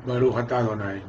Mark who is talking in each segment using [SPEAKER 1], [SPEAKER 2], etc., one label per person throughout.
[SPEAKER 1] ברוך אתה אדוני.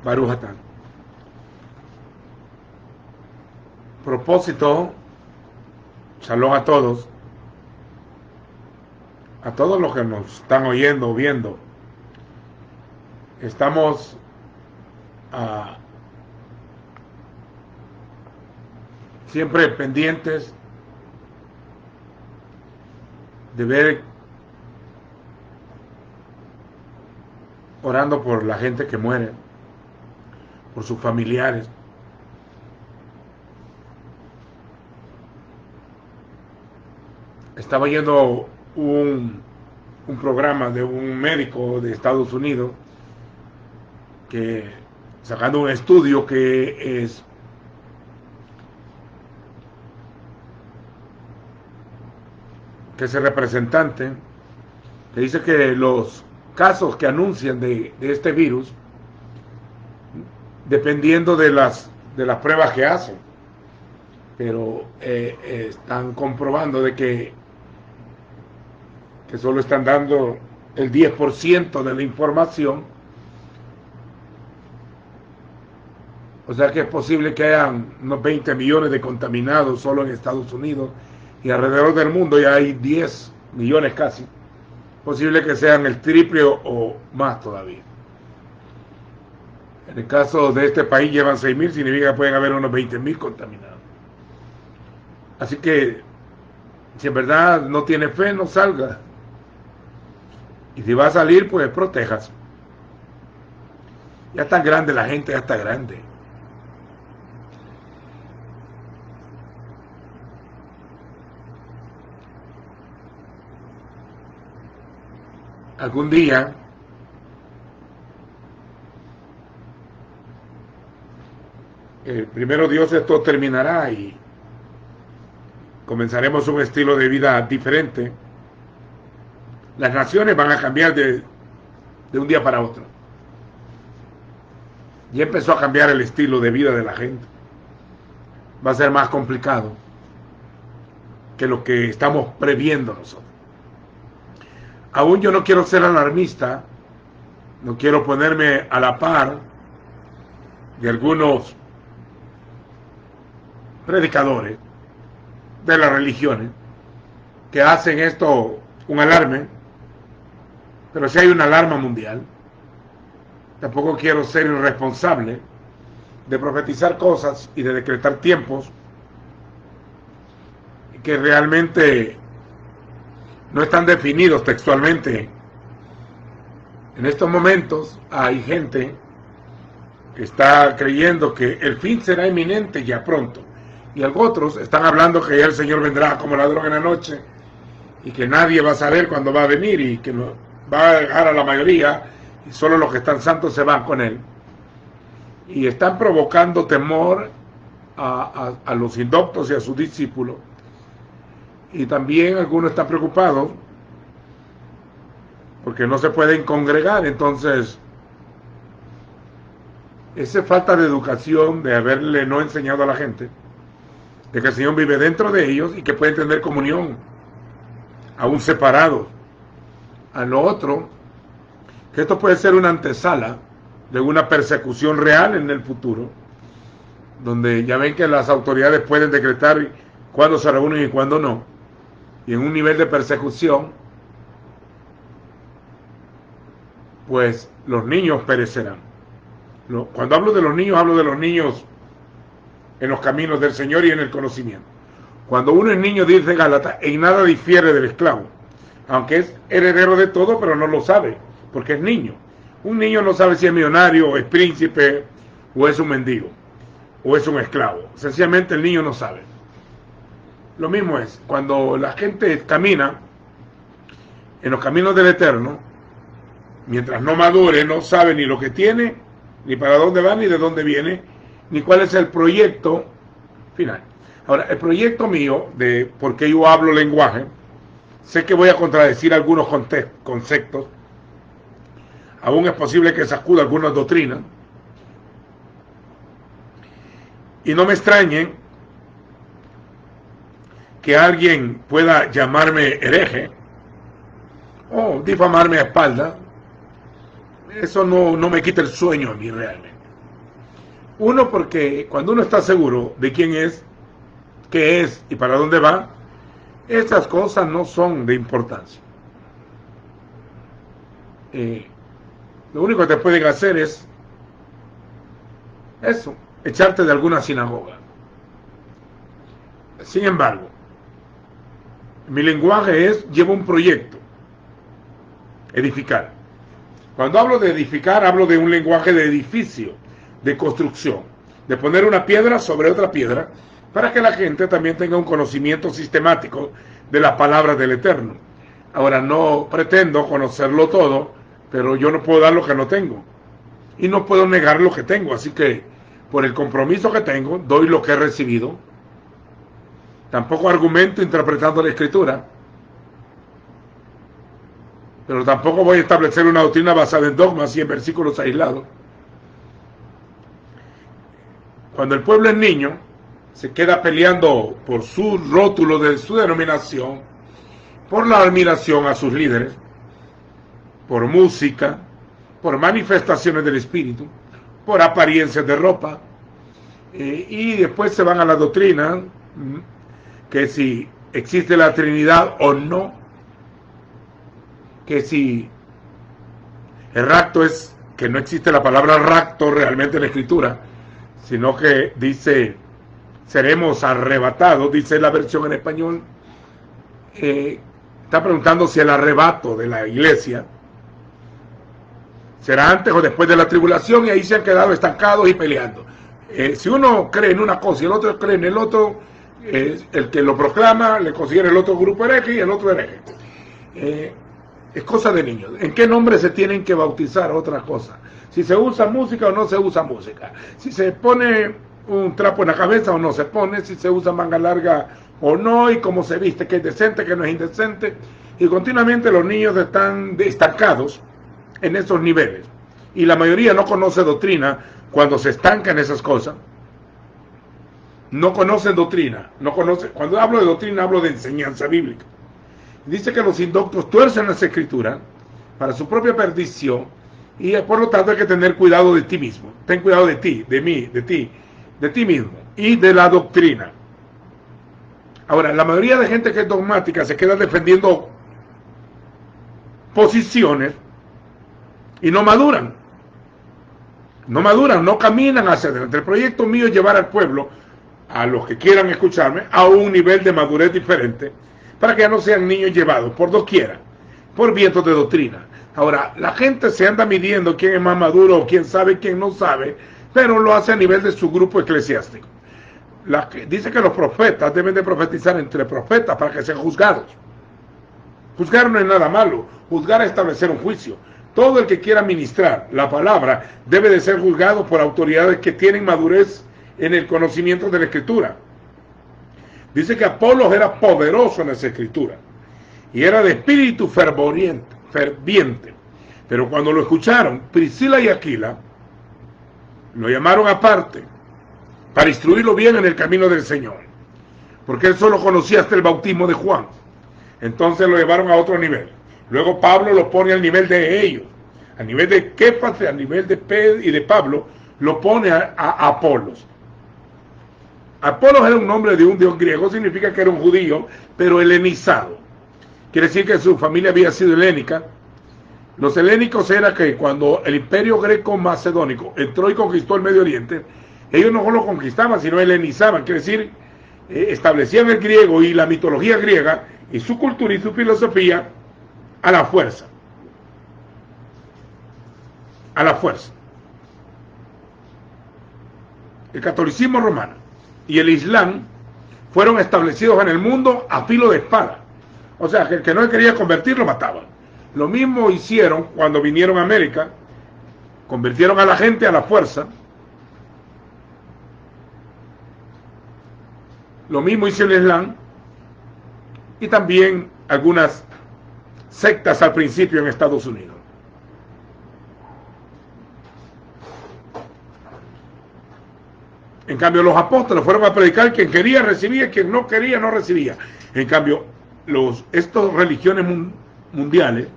[SPEAKER 1] Baruch Atah. Propósito, shalom a todos los que nos están oyendo o viendo. Estamos siempre pendientes de ver, orando por la gente que muere, por sus familiares. Estaba yendo un programa de un médico de Estados Unidos que sacando un estudio que es el representante, que dice que los casos que anuncian de este virus, dependiendo de las pruebas que hacen, pero están comprobando de que solo están dando el 10% de la información. O sea que es posible que hayan unos 20 millones de contaminados solo en Estados Unidos, y alrededor del mundo ya hay 10 millones casi. Posible que sean el triple o más todavía. En el caso de este país llevan 6.000, significa que pueden haber unos 20.000 contaminados. Así que, si en verdad no tiene fe, no salga. Y si va a salir, pues protéjase. Ya está grande la gente, ya está grande. Algún día primero Dios, esto terminará y comenzaremos un estilo de vida diferente. Las naciones van a cambiar de un día para otro. Y empezó a cambiar el estilo de vida de la gente. Va a ser más complicado que lo que estamos previendo nosotros. Aún yo no quiero ser alarmista, no quiero ponerme a la par de algunos predicadores de las religiones que hacen esto un alarme, pero si hay una alarma mundial, tampoco quiero ser irresponsable de profetizar cosas y de decretar tiempos que realmente no están definidos textualmente. En estos momentos hay gente que está creyendo que el fin será inminente ya pronto, y otros están hablando que ya el Señor vendrá como ladrón en la noche y que nadie va a saber cuándo va a venir y que va a dejar a la mayoría y solo los que están santos se van con él, y están provocando temor a los indoctos y a sus discípulos. Y también algunos están preocupados porque no se pueden congregar. Entonces, esa falta de educación, de haberle no enseñado a la gente de que el Señor vive dentro de ellos y que pueden tener comunión aún separados. A lo otro, que esto puede ser una antesala de una persecución real en el futuro, donde ya ven que las autoridades pueden decretar cuándo se reúnen y cuándo no, y en un nivel de persecución, pues los niños perecerán. Cuando hablo de los niños en los caminos del Señor y en el conocimiento. Cuando uno es niño, dice Gálatas, en nada difiere del esclavo, aunque es heredero de todo, pero no lo sabe, porque es niño. Un niño no sabe si es millonario, o es príncipe, o es un mendigo. o es un esclavo. Sencillamente el niño no sabe. Lo mismo es, cuando la gente camina en los caminos del Eterno, mientras no madure, no sabe ni lo que tiene, ni para dónde va, ni de dónde viene, ni cuál es el proyecto final. Ahora, el proyecto mío, de por qué yo hablo lenguaje, sé que voy a contradecir algunos conceptos, aún es posible que sacuda algunas doctrinas, y no me extrañe que alguien pueda llamarme hereje o difamarme a espalda. Eso no me quita el sueño a mí realmente. Uno, porque cuando uno está seguro de quién es, qué es y para dónde va, esas cosas no son de importancia. Lo único que te pueden hacer es eso, echarte de alguna sinagoga. Sin embargo, mi lenguaje lleva un proyecto, edificar. Cuando hablo de edificar, hablo de un lenguaje de edificio, de construcción, de poner una piedra sobre otra piedra, para que la gente también tenga un conocimiento sistemático de las palabras del Eterno. Ahora, no pretendo conocerlo todo, pero yo no puedo dar lo que no tengo, y no puedo negar lo que tengo, así que por el compromiso que tengo, doy lo que he recibido. Tampoco argumento interpretando la Escritura, pero tampoco voy a establecer una doctrina basada en dogmas y en versículos aislados. Cuando el pueblo es niño, se queda peleando por su rótulo de su denominación, por la admiración a sus líderes, por música, por manifestaciones del Espíritu, por apariencias de ropa, y después se van a la doctrina, que si existe la Trinidad o no, que si el rapto es, que no existe la palabra rapto realmente en la Escritura, sino que dice seremos arrebatados, dice la versión en español. Está preguntando si el arrebato de la iglesia será antes o después de la tribulación, y ahí se han quedado estancados y peleando. Si uno cree en una cosa y el otro cree en el otro, el que lo proclama le considera el otro grupo hereje y el otro hereje. Es cosa de niños. ¿En qué nombre se tienen que bautizar? Otra cosa. Si se usa música o no se usa música. Si se pone un trapo en la cabeza o no se pone. Si se usa manga larga o no. Y cómo se viste, que es decente, que no es indecente. Y continuamente los niños están estancados en esos niveles. Y la mayoría no conoce doctrina cuando se estanca en esas cosas. No conocen doctrina. Cuando hablo de doctrina hablo de enseñanza bíblica. Dice que los indoctos tuercen las escrituras para su propia perdición, y por lo tanto hay que tener cuidado de ti mismo. Ten cuidado de ti, de mí, de ti mismo y de la doctrina. Ahora, la mayoría de gente que es dogmática se queda defendiendo posiciones y no maduran. No caminan hacia adelante. El proyecto mío es llevar al pueblo, a los que quieran escucharme, a un nivel de madurez diferente, para que ya no sean niños llevados por doquiera, por vientos de doctrina. Ahora, la gente se anda midiendo quién es más maduro, o quién sabe, quién no sabe, pero lo hace a nivel de su grupo eclesiástico. Dice que los profetas deben de profetizar entre profetas para que sean juzgados. Juzgar no es nada malo, juzgar es establecer un juicio. Todo el que quiera ministrar la palabra debe de ser juzgado por autoridades que tienen madurez en el conocimiento de la Escritura. Dice que Apolos era poderoso en esa escritura y era de espíritu ferviente. Pero cuando lo escucharon, Priscila y Aquila lo llamaron aparte para instruirlo bien en el camino del Señor, porque él solo conocía hasta el bautismo de Juan. Entonces lo llevaron a otro nivel. Luego Pablo lo pone al nivel de ellos, al nivel de Kefas, al nivel de Pedro y de Pablo, lo pone a Apolos. Apolos era un nombre de un dios griego, significa que era un judío, pero helenizado. Quiere decir que su familia había sido helénica. Los helénicos era que cuando el imperio greco-macedónico entró y conquistó el Medio Oriente, ellos no solo conquistaban, sino helenizaban. Quiere decir, establecían el griego y la mitología griega y su cultura y su filosofía a la fuerza. A la fuerza. el catolicismo romano y el islam fueron establecidos en el mundo a filo de espada. O sea, que el que no quería convertir lo mataban. Lo mismo hicieron cuando vinieron a América, convirtieron a la gente a la fuerza. Lo mismo hizo el islam y también algunas sectas al principio en Estados Unidos. En cambio, los apóstoles fueron a predicar, quien quería recibía, quien no quería no recibía. En cambio, estas religiones mundiales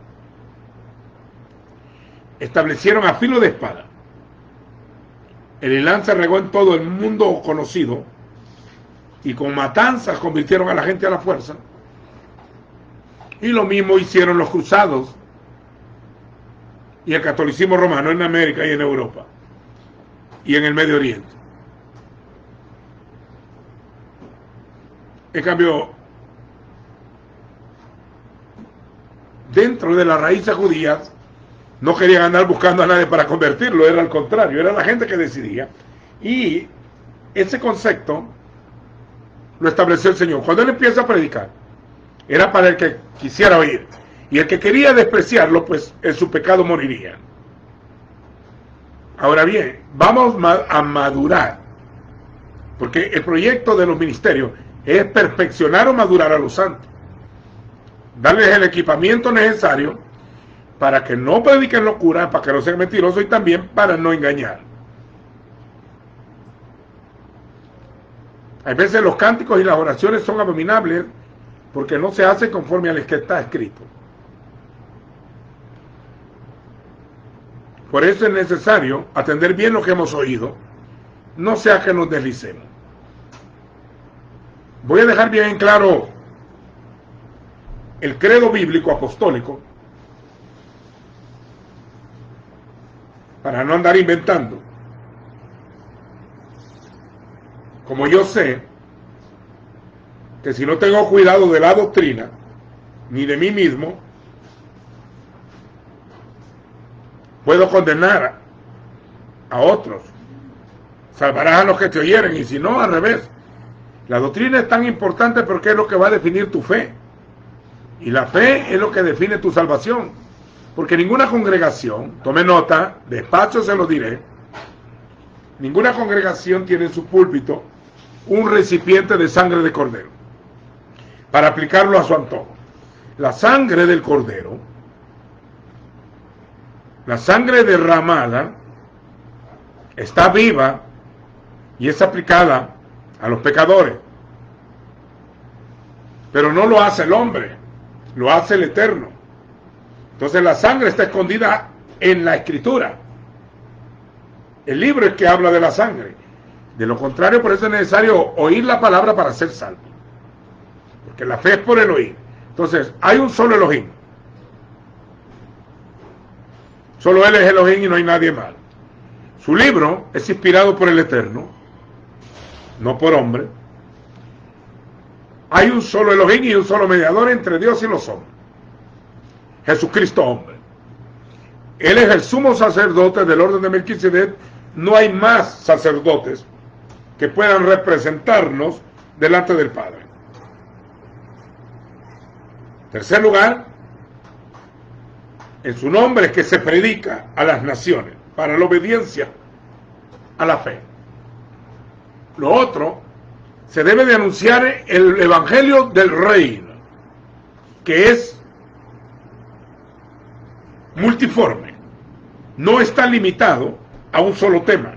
[SPEAKER 1] establecieron a filo de espada. El Islam se regó en todo el mundo conocido y con matanzas convirtieron a la gente a la fuerza. Y lo mismo hicieron los cruzados y el catolicismo romano en América y en Europa y en el Medio Oriente. En cambio, dentro de las raíces judías no querían andar buscando a nadie para convertirlo, era al contrario, era la gente que decidía. Y ese concepto lo estableció el Señor. Cuando Él empieza a predicar, era para el que quisiera oír. Y el que quería despreciarlo, pues en su pecado moriría. Ahora bien, vamos a madurar, porque el proyecto de los ministerios es perfeccionar o madurar a los santos, darles el equipamiento necesario para que no prediquen locura, para que no sean mentirosos y también para no engañar. A veces los cánticos y las oraciones son abominables porque no se hacen conforme a lo que está escrito. Por eso es necesario atender bien lo que hemos oído, no sea que nos deslicemos. Voy a dejar bien claro el credo bíblico apostólico para no andar inventando. Como yo sé que si no tengo cuidado de la doctrina ni de mí mismo, puedo condenar a otros. Salvarás a los que te oyeren, y si no, al revés. La doctrina es tan importante porque es lo que va a definir tu fe. Y la fe es lo que define tu salvación. Porque ninguna congregación, tome nota, despacho se lo diré, ninguna congregación tiene en su púlpito un recipiente de sangre de cordero para aplicarlo a su antojo. La sangre del cordero, la sangre derramada, está viva y es aplicada a los pecadores. Pero no lo hace el hombre, lo hace el Eterno. Entonces la sangre está escondida en la Escritura. El libro es que habla de la sangre. De lo contrario, por eso es necesario oír la palabra para ser salvo. Porque la fe es por el oír. Entonces, hay un solo Elohim. Solo Él es Elohim y no hay nadie más. Su libro es inspirado por el Eterno, no por hombre. Hay un solo Elohim y un solo mediador entre Dios y los hombres. Jesucristo hombre. Él es el sumo sacerdote del orden de Melquisedec. No hay más sacerdotes que puedan representarnos delante del Padre. Tercer lugar, en su nombre es que se predica a las naciones para la obediencia a la fe. Lo otro, se debe de anunciar el evangelio del reino, que es multiforme, no está limitado a un solo tema.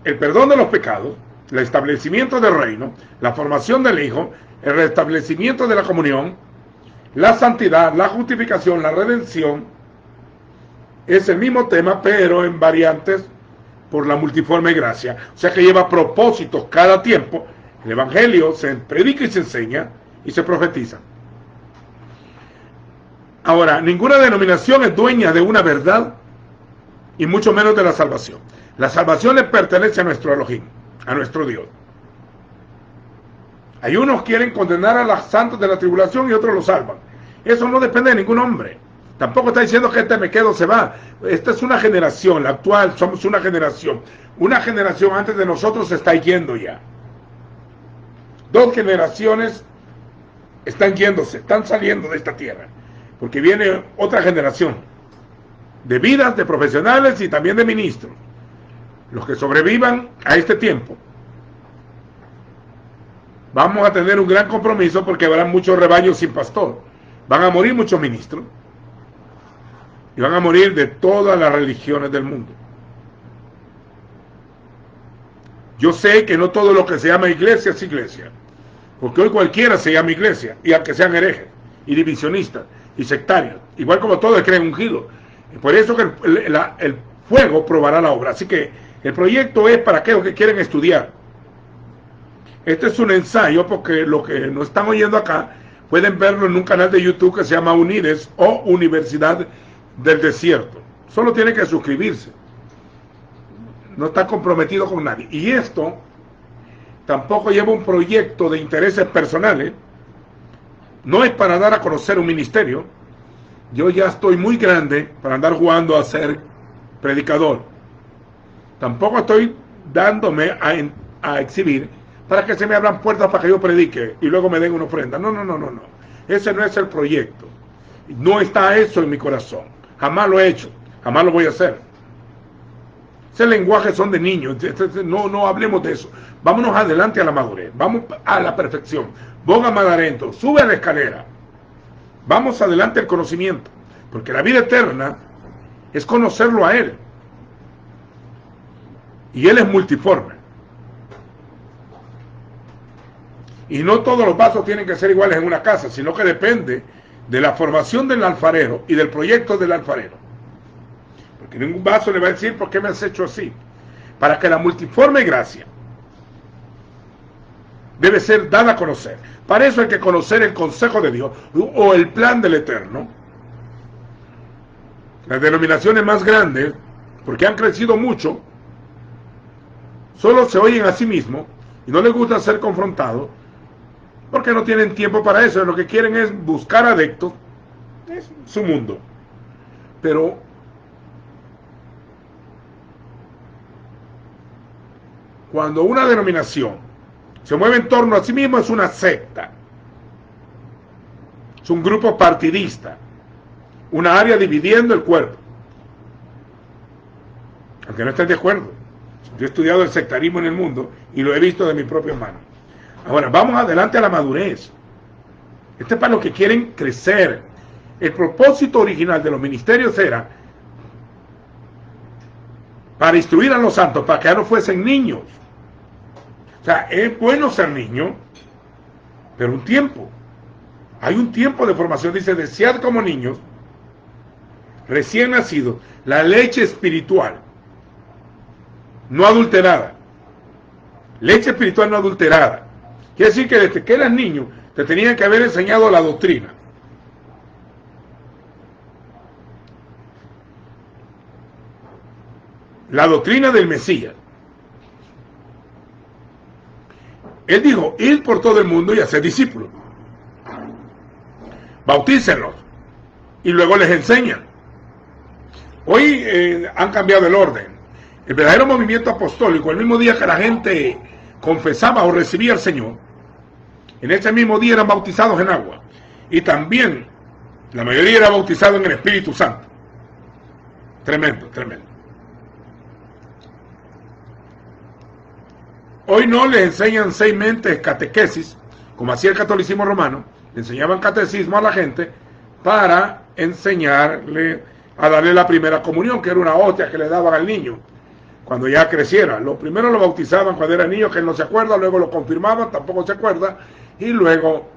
[SPEAKER 1] El perdón de los pecados, el establecimiento del reino, la formación del Hijo, el restablecimiento de la comunión, la santidad, la justificación, la redención, es el mismo tema, pero en variantes por la multiforme gracia. O sea que lleva propósitos cada tiempo. El evangelio se predica y se enseña y se profetiza. Ahora, ninguna denominación es dueña de una verdad y mucho menos de la salvación. La salvación le pertenece a nuestro Elohim, a nuestro Dios. Hay unos que quieren condenar a los santos de la tribulación y otros los salvan. Eso no depende de ningún hombre. Tampoco está diciendo que este me quedo, se va. Esta es una generación, la actual, somos una generación. Una generación antes de nosotros se está yendo ya. 2 generaciones están yéndose, están saliendo de esta tierra. Porque viene otra generación de vidas, de profesionales y también de ministros. Los que sobrevivan a este tiempo. Vamos a tener un gran compromiso porque habrá muchos rebaños sin pastor. Van a morir muchos ministros. Y van a morir de todas las religiones del mundo. Yo sé que no todo lo que se llama iglesia es iglesia. Porque hoy cualquiera se llama iglesia. Y aunque sean herejes, y divisionistas, y sectarios. Igual como todos creen ungidos. Por eso que el fuego probará la obra. Así que el proyecto es para aquellos que quieren estudiar. Este es un ensayo porque lo que nos están oyendo acá pueden verlo en un canal de YouTube que se llama Unides o Universidad del Desierto. Solo tiene que suscribirse. No está comprometido con nadie. Y esto tampoco lleva un proyecto de intereses personales. No es para dar a conocer un ministerio. Yo ya estoy muy grande para andar jugando a ser predicador. Tampoco estoy dándome a exhibir para que se me abran puertas para que yo predique y luego me den una ofrenda. No. Ese no es el proyecto. No está eso en mi corazón. Jamás lo he hecho. Jamás lo voy a hacer. Ese lenguaje son de niños. No hablemos de eso. Vámonos adelante a la madurez. Vamos a la perfección. Boga Madarento. Sube a la escalera. Vamos adelante al conocimiento. Porque la vida eterna es conocerlo a Él. Y Él es multiforme. Y no todos los vasos tienen que ser iguales en una casa, sino que depende de la formación del alfarero y del proyecto del alfarero. Porque ningún vaso le va a decir por qué me has hecho así. Para que la multiforme gracia debe ser dada a conocer. Para eso hay que conocer el consejo de Dios o el plan del Eterno. Las denominaciones más grandes, porque han crecido mucho, solo se oyen a sí mismos y no les gusta ser confrontados porque no tienen tiempo para eso. Lo que quieren es buscar adeptos. Es su mundo. Pero cuando una denominación se mueve en torno a sí mismo, es una secta. Es un grupo partidista. Una área dividiendo el cuerpo. Aunque no estén de acuerdo. Yo he estudiado el sectarismo en el mundo y lo he visto de mis propias manos. Ahora, vamos adelante a la madurez. Este es para los que quieren crecer. El propósito original de los ministerios era para instruir a los santos, para que ya no fuesen niños. O sea, es bueno ser niño, pero un tiempo. Hay un tiempo de formación. Dice, desead como niños, recién nacidos, la leche espiritual, no adulterada. Leche espiritual no adulterada. Quiere decir que desde que eras niño, te tenían que haber enseñado la doctrina. La doctrina del Mesías. Él dijo, id por todo el mundo y hacer discípulos. Bautícenlos. Y luego les enseñan. Hoy han cambiado el orden. El verdadero movimiento apostólico, el mismo día que la gente confesaba o recibía al Señor, en ese mismo día eran bautizados en agua. Y también la mayoría era bautizado en el Espíritu Santo. Tremendo, tremendo. Hoy no les enseñan 6 meses catequesis, como hacía el catolicismo romano. Le enseñaban catecismo a la gente para enseñarle a darle la primera comunión, que era una hostia que le daban al niño cuando ya creciera. Lo primero lo bautizaban cuando era niño, que él no se acuerda, luego lo confirmaban, tampoco se acuerda, y luego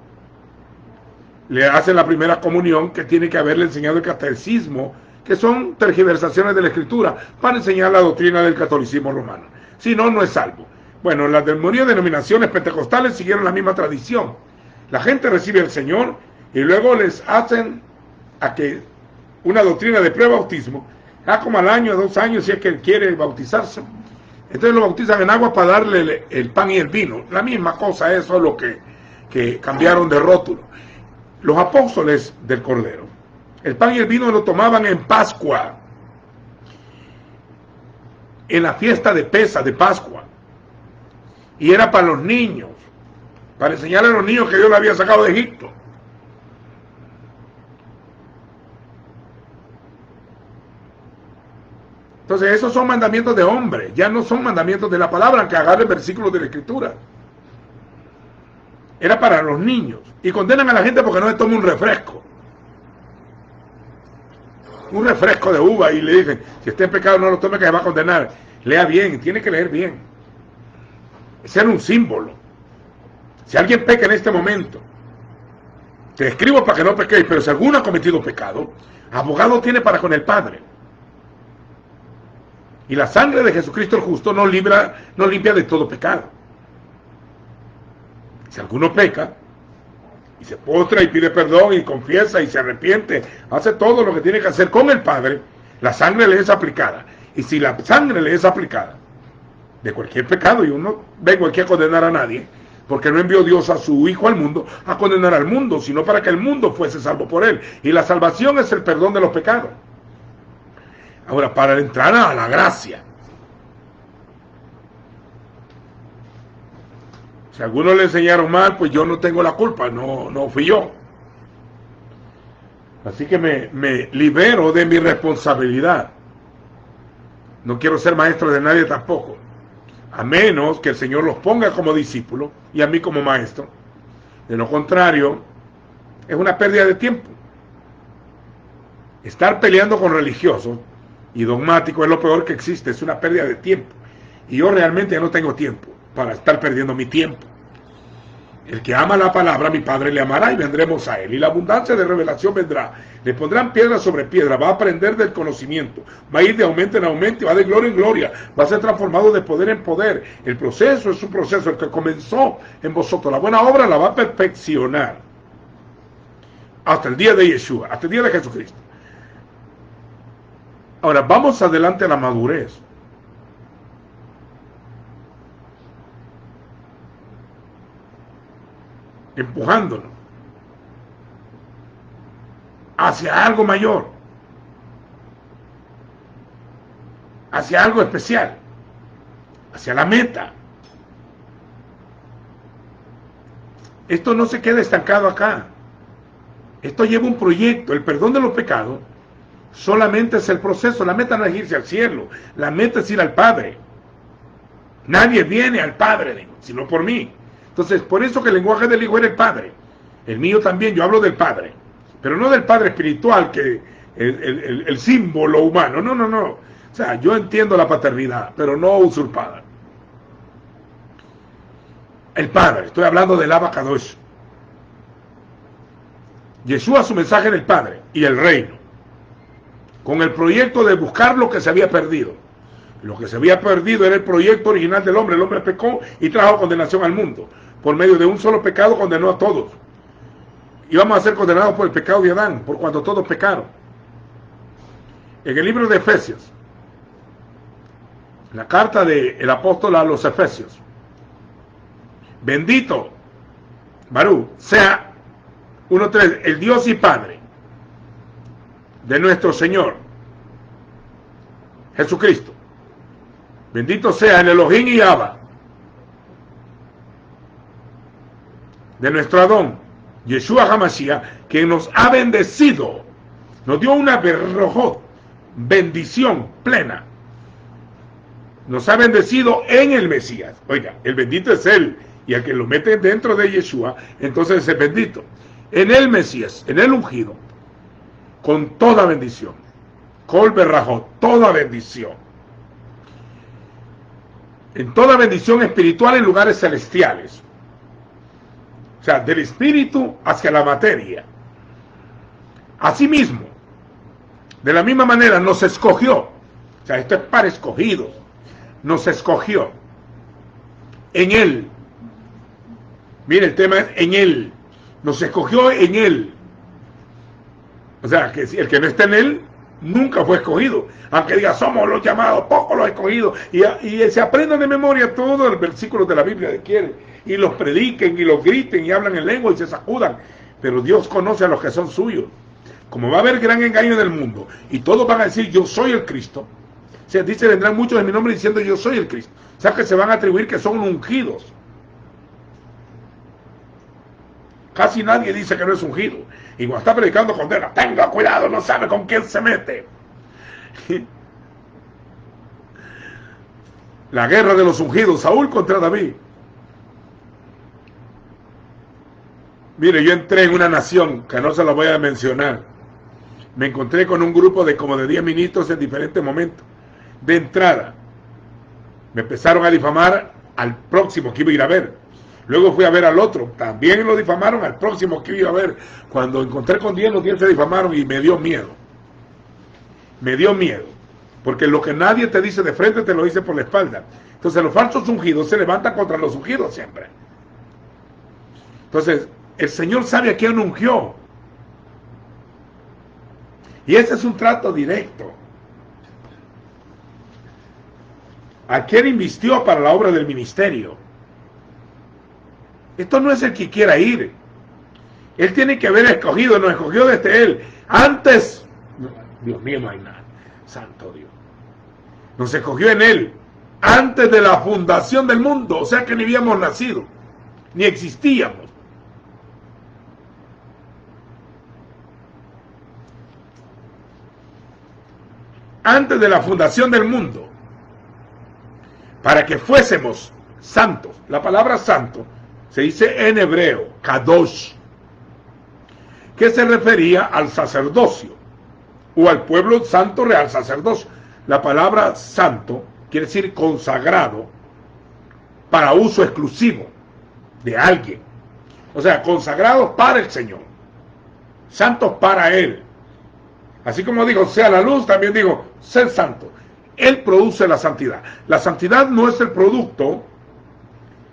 [SPEAKER 1] le hacen la primera comunión, que tiene que haberle enseñado el catecismo, que son tergiversaciones de la Escritura, para enseñar la doctrina del catolicismo romano. Si no, no es salvo. Bueno, las denominaciones pentecostales siguieron la misma tradición. La gente recibe al Señor y luego les hacen a que una doctrina de prebautismo, como al año, 2 años, si es que él quiere bautizarse. Entonces lo bautizan en agua para darle el pan y el vino. La misma cosa, eso es lo que cambiaron de rótulo. Los apóstoles del Cordero, El pan y el vino lo tomaban en Pascua, en la fiesta de Pesa, de Pascua. Y era para los niños, para enseñarle a los niños que Dios los había sacado de Egipto. Entonces esos son mandamientos de hombre, ya no son mandamientos de la palabra, que agarren versículos de la Escritura. Era para los niños. Y condenan a la gente porque no se toma un refresco. Un refresco de uva, y le dicen, si está en pecado no lo tome, que se va a condenar. Lea bien, tiene que leer bien. Ese era un símbolo. Si alguien peca en este momento, te escribo para que no pequéis, pero si alguno ha cometido pecado, abogado tiene para con el Padre. Y la sangre de Jesucristo el justo nos limpia de todo pecado. Si alguno peca, y se postra y pide perdón y confiesa y se arrepiente, hace todo lo que tiene que hacer con el Padre, la sangre le es aplicada. Y si la sangre le es aplicada de cualquier pecado, y uno vengo aquí a condenar a nadie, porque no envió Dios a su Hijo al mundo a condenar al mundo, sino para que el mundo fuese salvo por él. Y la salvación es el perdón de los pecados. Ahora, para entrar a la gracia, si a alguno le enseñaron mal, pues yo no tengo la culpa, no fui yo. Así que me libero de mi responsabilidad. No quiero ser maestro de nadie tampoco, a menos que el Señor los ponga como discípulos y a mí como maestro. De lo contrario, es una pérdida de tiempo. Estar peleando con religiosos y dogmáticos es lo peor que existe, es una pérdida de tiempo. Y yo realmente ya no tengo tiempo para estar perdiendo mi tiempo. El que ama la palabra, mi Padre le amará y vendremos a él. Y la abundancia de revelación vendrá. Le pondrán piedra sobre piedra. Va a aprender del conocimiento. Va a ir de aumento en aumento y va de gloria en gloria. Va a ser transformado de poder en poder. El proceso es un proceso. El que comenzó en vosotros la buena obra la va a perfeccionar. Hasta el día de Yeshua. Hasta el día de Jesucristo. Ahora, vamos adelante a la madurez. Empujándonos hacia algo mayor, hacia algo especial, hacia la meta. Esto no se queda estancado acá. Esto lleva un proyecto. El perdón de los pecados solamente es el proceso. La meta no es irse al cielo, la meta es ir al Padre. Nadie viene al Padre, sino por mí. Entonces, por eso que el lenguaje del Hijo era el Padre. El mío también, yo hablo del Padre. Pero no del Padre espiritual, que el símbolo humano. No. O sea, yo entiendo la paternidad, pero no usurpada. El Padre, estoy hablando del Abba Kadosh. Yeshua, su mensaje del Padre y el reino. Con el proyecto de buscar lo que se había perdido. Lo que se había perdido era el proyecto original del hombre. El hombre pecó y trajo condenación al mundo. Por medio de un solo pecado condenó a todos. Íbamos a ser condenados por el pecado de Adán, por cuanto todos pecaron. En el libro de Efesios, la carta del apóstol a los Efesios, bendito, Barú, sea 1:3, el Dios y Padre de nuestro Señor Jesucristo. Bendito sea el Elohim y Abba de nuestro Adón, Yeshua HaMashiach, que nos ha bendecido, nos dio una bendición plena. Nos ha bendecido en el Mesías. Oiga, el bendito es Él, y al que lo mete dentro de Yeshua, entonces es bendito. En el Mesías, en el ungido, con toda bendición. Kol berajot, toda bendición. En toda bendición espiritual en lugares celestiales. O sea, del espíritu hacia la materia. Asimismo, de la misma manera nos escogió. O sea, esto es para escogidos. Nos escogió en Él. Mire, el tema es en Él. Nos escogió en Él. O sea, que el que no está en Él nunca fue escogido. Aunque diga, somos los llamados, pocos los escogidos. Y se aprendan de memoria todos los versículos de la Biblia de quieren. Y los prediquen y los griten y hablan en lengua y se sacudan. Pero Dios conoce a los que son suyos. como va a haber gran engaño en el mundo, y todos van a decir, yo soy el Cristo, o sea, dice, vendrán muchos en mi nombre diciendo, yo soy el Cristo. O sea, que se van a atribuir que son ungidos. Casi nadie dice que no es ungido. Y cuando está predicando condena, tenga cuidado, no sabe con quién se mete. La guerra de los ungidos, Saúl contra David. Mire, yo entré en una nación, que no se la voy a mencionar. Me encontré con un grupo de como de 10 ministros en diferentes momentos. De entrada, me empezaron a difamar al próximo que iba a ir a ver. Luego fui a ver al otro, también lo difamaron al próximo que iba a ver. Cuando encontré con 10, los 10 se difamaron y me dio miedo. Me dio miedo. Porque lo que nadie te dice de frente te lo dice por la espalda. Entonces los falsos ungidos se levantan contra los ungidos siempre. Entonces, el Señor sabe a quién ungió. Y ese es un trato directo. ¿A quién invistió para la obra del ministerio? Esto no es el que quiera ir. Él tiene que haber escogido, nos escogió desde Él. Antes, Dios mío, no hay nada. Santo Dios. Nos escogió en Él. Antes de la fundación del mundo. O sea que ni habíamos nacido. Ni existíamos. Antes de la fundación del mundo. Para que fuésemos santos. La palabra santo se dice en hebreo, kadosh, que se refería al sacerdocio, o al pueblo santo real sacerdocio. La palabra santo quiere decir consagrado para uso exclusivo de alguien. O sea, consagrados para el Señor, santos para Él. Así como digo, sea la luz, también digo, ser santo. Él produce la santidad. La santidad no es el producto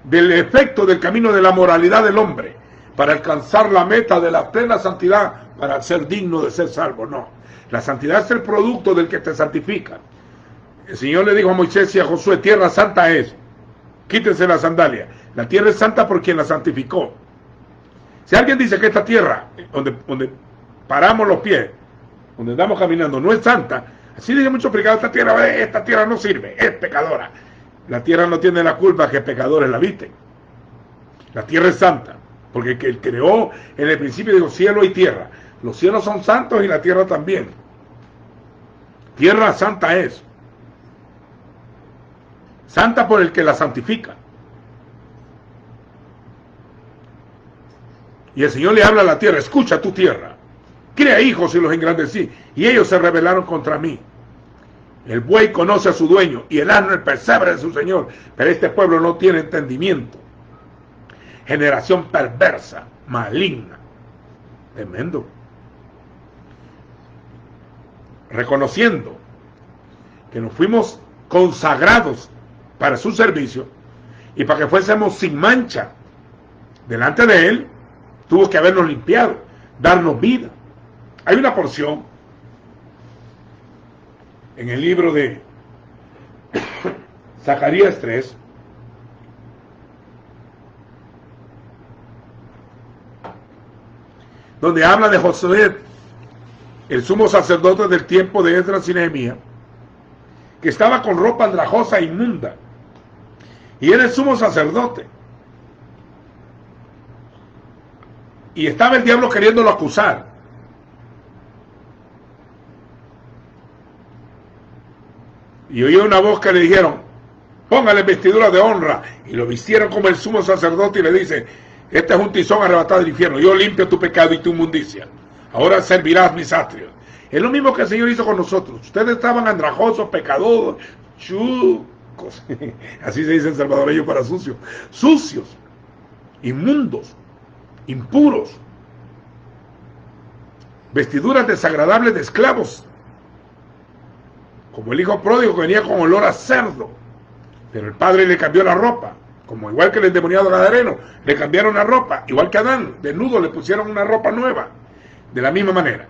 [SPEAKER 1] del efecto del camino de la moralidad del hombre para alcanzar la meta de la plena santidad para ser digno de ser salvo. No, la santidad es el producto del que te santifica. El Señor le dijo a Moisés y a Josué, tierra santa es, quítense la sandalia. La tierra es santa por quien la santificó. Si alguien dice que esta tierra donde paramos los pies, donde andamos caminando, no es santa, así dicen muchos predicadores, esta tierra no sirve, es pecadora. La tierra no tiene la culpa que pecadores la visten. La tierra es santa, porque el que creó en el principio dijo cielo y tierra. Los cielos son santos y la tierra también. Tierra santa es. Santa por el que la santifica. Y el Señor le habla a la tierra, escucha tu tierra. Crea hijos y los engrandecí, y ellos se rebelaron contra mí. El buey conoce a su dueño y el asno el pesebre de su señor, pero este pueblo no tiene entendimiento. Generación perversa, maligna. Tremendo. Reconociendo que nos fuimos consagrados para su servicio y para que fuésemos sin mancha delante de Él, tuvo que habernos limpiado, darnos vida. Hay una porción en el libro de Zacarías 3, donde habla de Josué, el sumo sacerdote del tiempo de Esdras y Nehemías, que estaba con ropa andrajosa e inmunda, y era el sumo sacerdote, y estaba el diablo queriéndolo acusar. Y oí una voz que le dijeron, póngale vestidura de honra. Y lo vistieron como el sumo sacerdote y le dice, este es un tizón arrebatado del infierno. Yo limpio tu pecado y tu inmundicia. Ahora servirás mis atrios. Es lo mismo que el Señor hizo con nosotros. Ustedes estaban andrajosos, pecadores, chucos. Así se dice en salvadoreño para sucios. Sucios, inmundos, impuros. Vestiduras desagradables de esclavos. Como el hijo pródigo que venía con olor a cerdo, pero el padre le cambió la ropa, como igual que el endemoniado gadareno, le cambiaron la ropa, igual que Adán, desnudo le pusieron una ropa nueva, de la misma manera.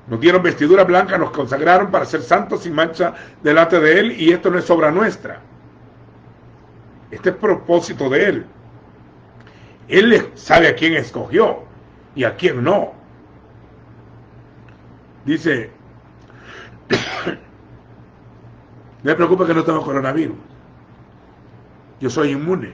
[SPEAKER 1] Nos dieron vestidura blanca, nos consagraron para ser santos sin mancha delante de Él, y esto no es obra nuestra. Este es propósito de Él. Él sabe a quién escogió y a quién no. Dice, no me preocupe que no tengo coronavirus. Yo soy inmune.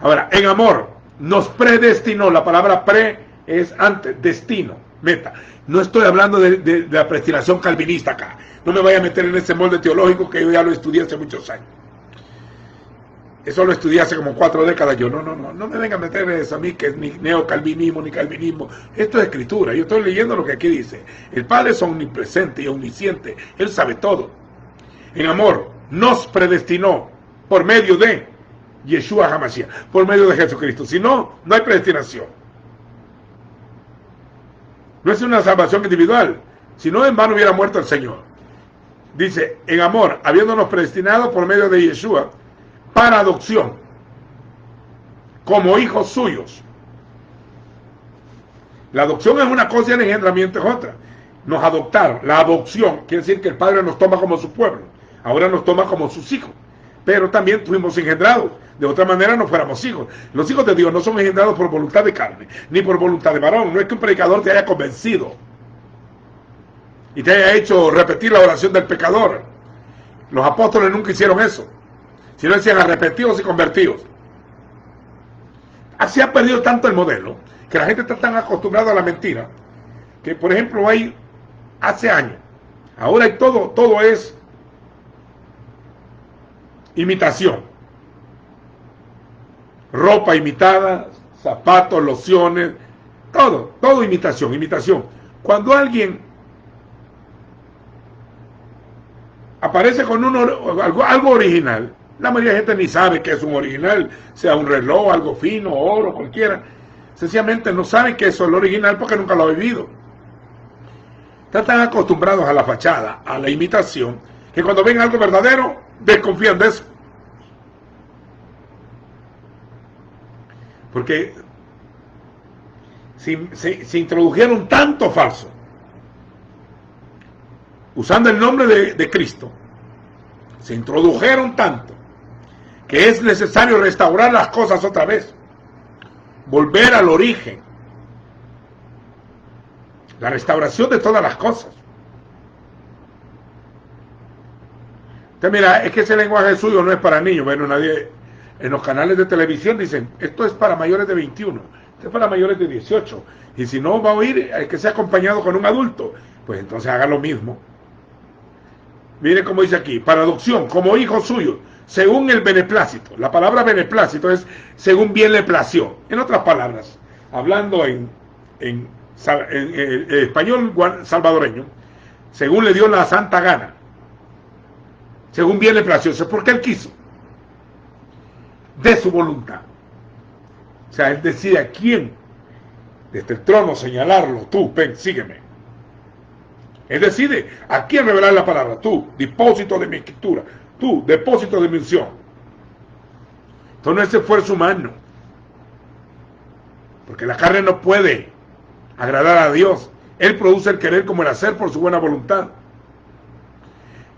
[SPEAKER 1] Ahora, en amor, nos predestinó. La palabra pre es antes, destino, meta. No estoy hablando de la predestinación calvinista acá. No me vaya a meter en ese molde teológico que yo ya lo estudié hace muchos años. Eso lo estudié hace como 4 décadas. Yo, no me venga a meter en eso a mí, que es ni neocalvinismo ni calvinismo. Esto es escritura. Yo estoy leyendo lo que aquí dice. El Padre es omnipresente y omnisciente. Él sabe todo. En amor, nos predestinó por medio de Yeshua HaMashiach, por medio de Jesucristo. Si no, no hay predestinación. No es una salvación individual. Si no, en vano hubiera muerto el Señor. Dice, en amor, habiéndonos predestinado por medio de Yeshua para adopción, como hijos suyos. La adopción es una cosa y el engendramiento es otra. Nos adoptaron. La adopción quiere decir que el Padre nos toma como su pueblo. Ahora nos toma como sus hijos. Pero también fuimos engendrados. De otra manera no fuéramos hijos. Los hijos de Dios no son engendrados por voluntad de carne, ni por voluntad de varón. No es que un predicador te haya convencido y te haya hecho repetir la oración del pecador. Los apóstoles nunca hicieron eso. Sino decían arrepentidos y convertidos. Así ha perdido tanto el modelo, que la gente está tan acostumbrada a la mentira, que por ejemplo hay, hace años, ahora hay todo es imitación. Ropa imitada, zapatos, lociones, todo imitación. Cuando alguien aparece con algo original, la mayoría de gente ni sabe que es un original, sea un reloj, algo fino, oro, cualquiera. Sencillamente no saben que eso es lo original porque nunca lo ha vivido. Están tan acostumbrados a la fachada, a la imitación, que cuando ven algo verdadero, desconfían de eso. Porque se introdujeron tanto falso, usando el nombre de Cristo, se introdujeron tanto, que es necesario restaurar las cosas otra vez, volver al origen, la restauración de todas las cosas. Entonces mira, es que ese lenguaje suyo no es para niños. Bueno, nadie en los canales de televisión dicen, esto es para mayores de 21, esto es para mayores de 18, y si no va a oír, hay que ser acompañado con un adulto, pues entonces haga lo mismo. Mire cómo dice aquí, para adopción, como hijos suyos, según el beneplácito. La palabra beneplácito es según bien le plació. En otras palabras, hablando en español salvadoreño, según le dio la santa gana, según bien le plació. Eso es porque él quiso, de su voluntad. O sea, él decide a quién desde el trono señalarlo. Tú, ven, sígueme. Él decide a quién revelar la palabra. Tú, depósito de mi escritura. Tú, depósito de mi unción. Esto no es esfuerzo humano, porque la carne no puede agradar a Dios. Él produce el querer como el hacer por su buena voluntad.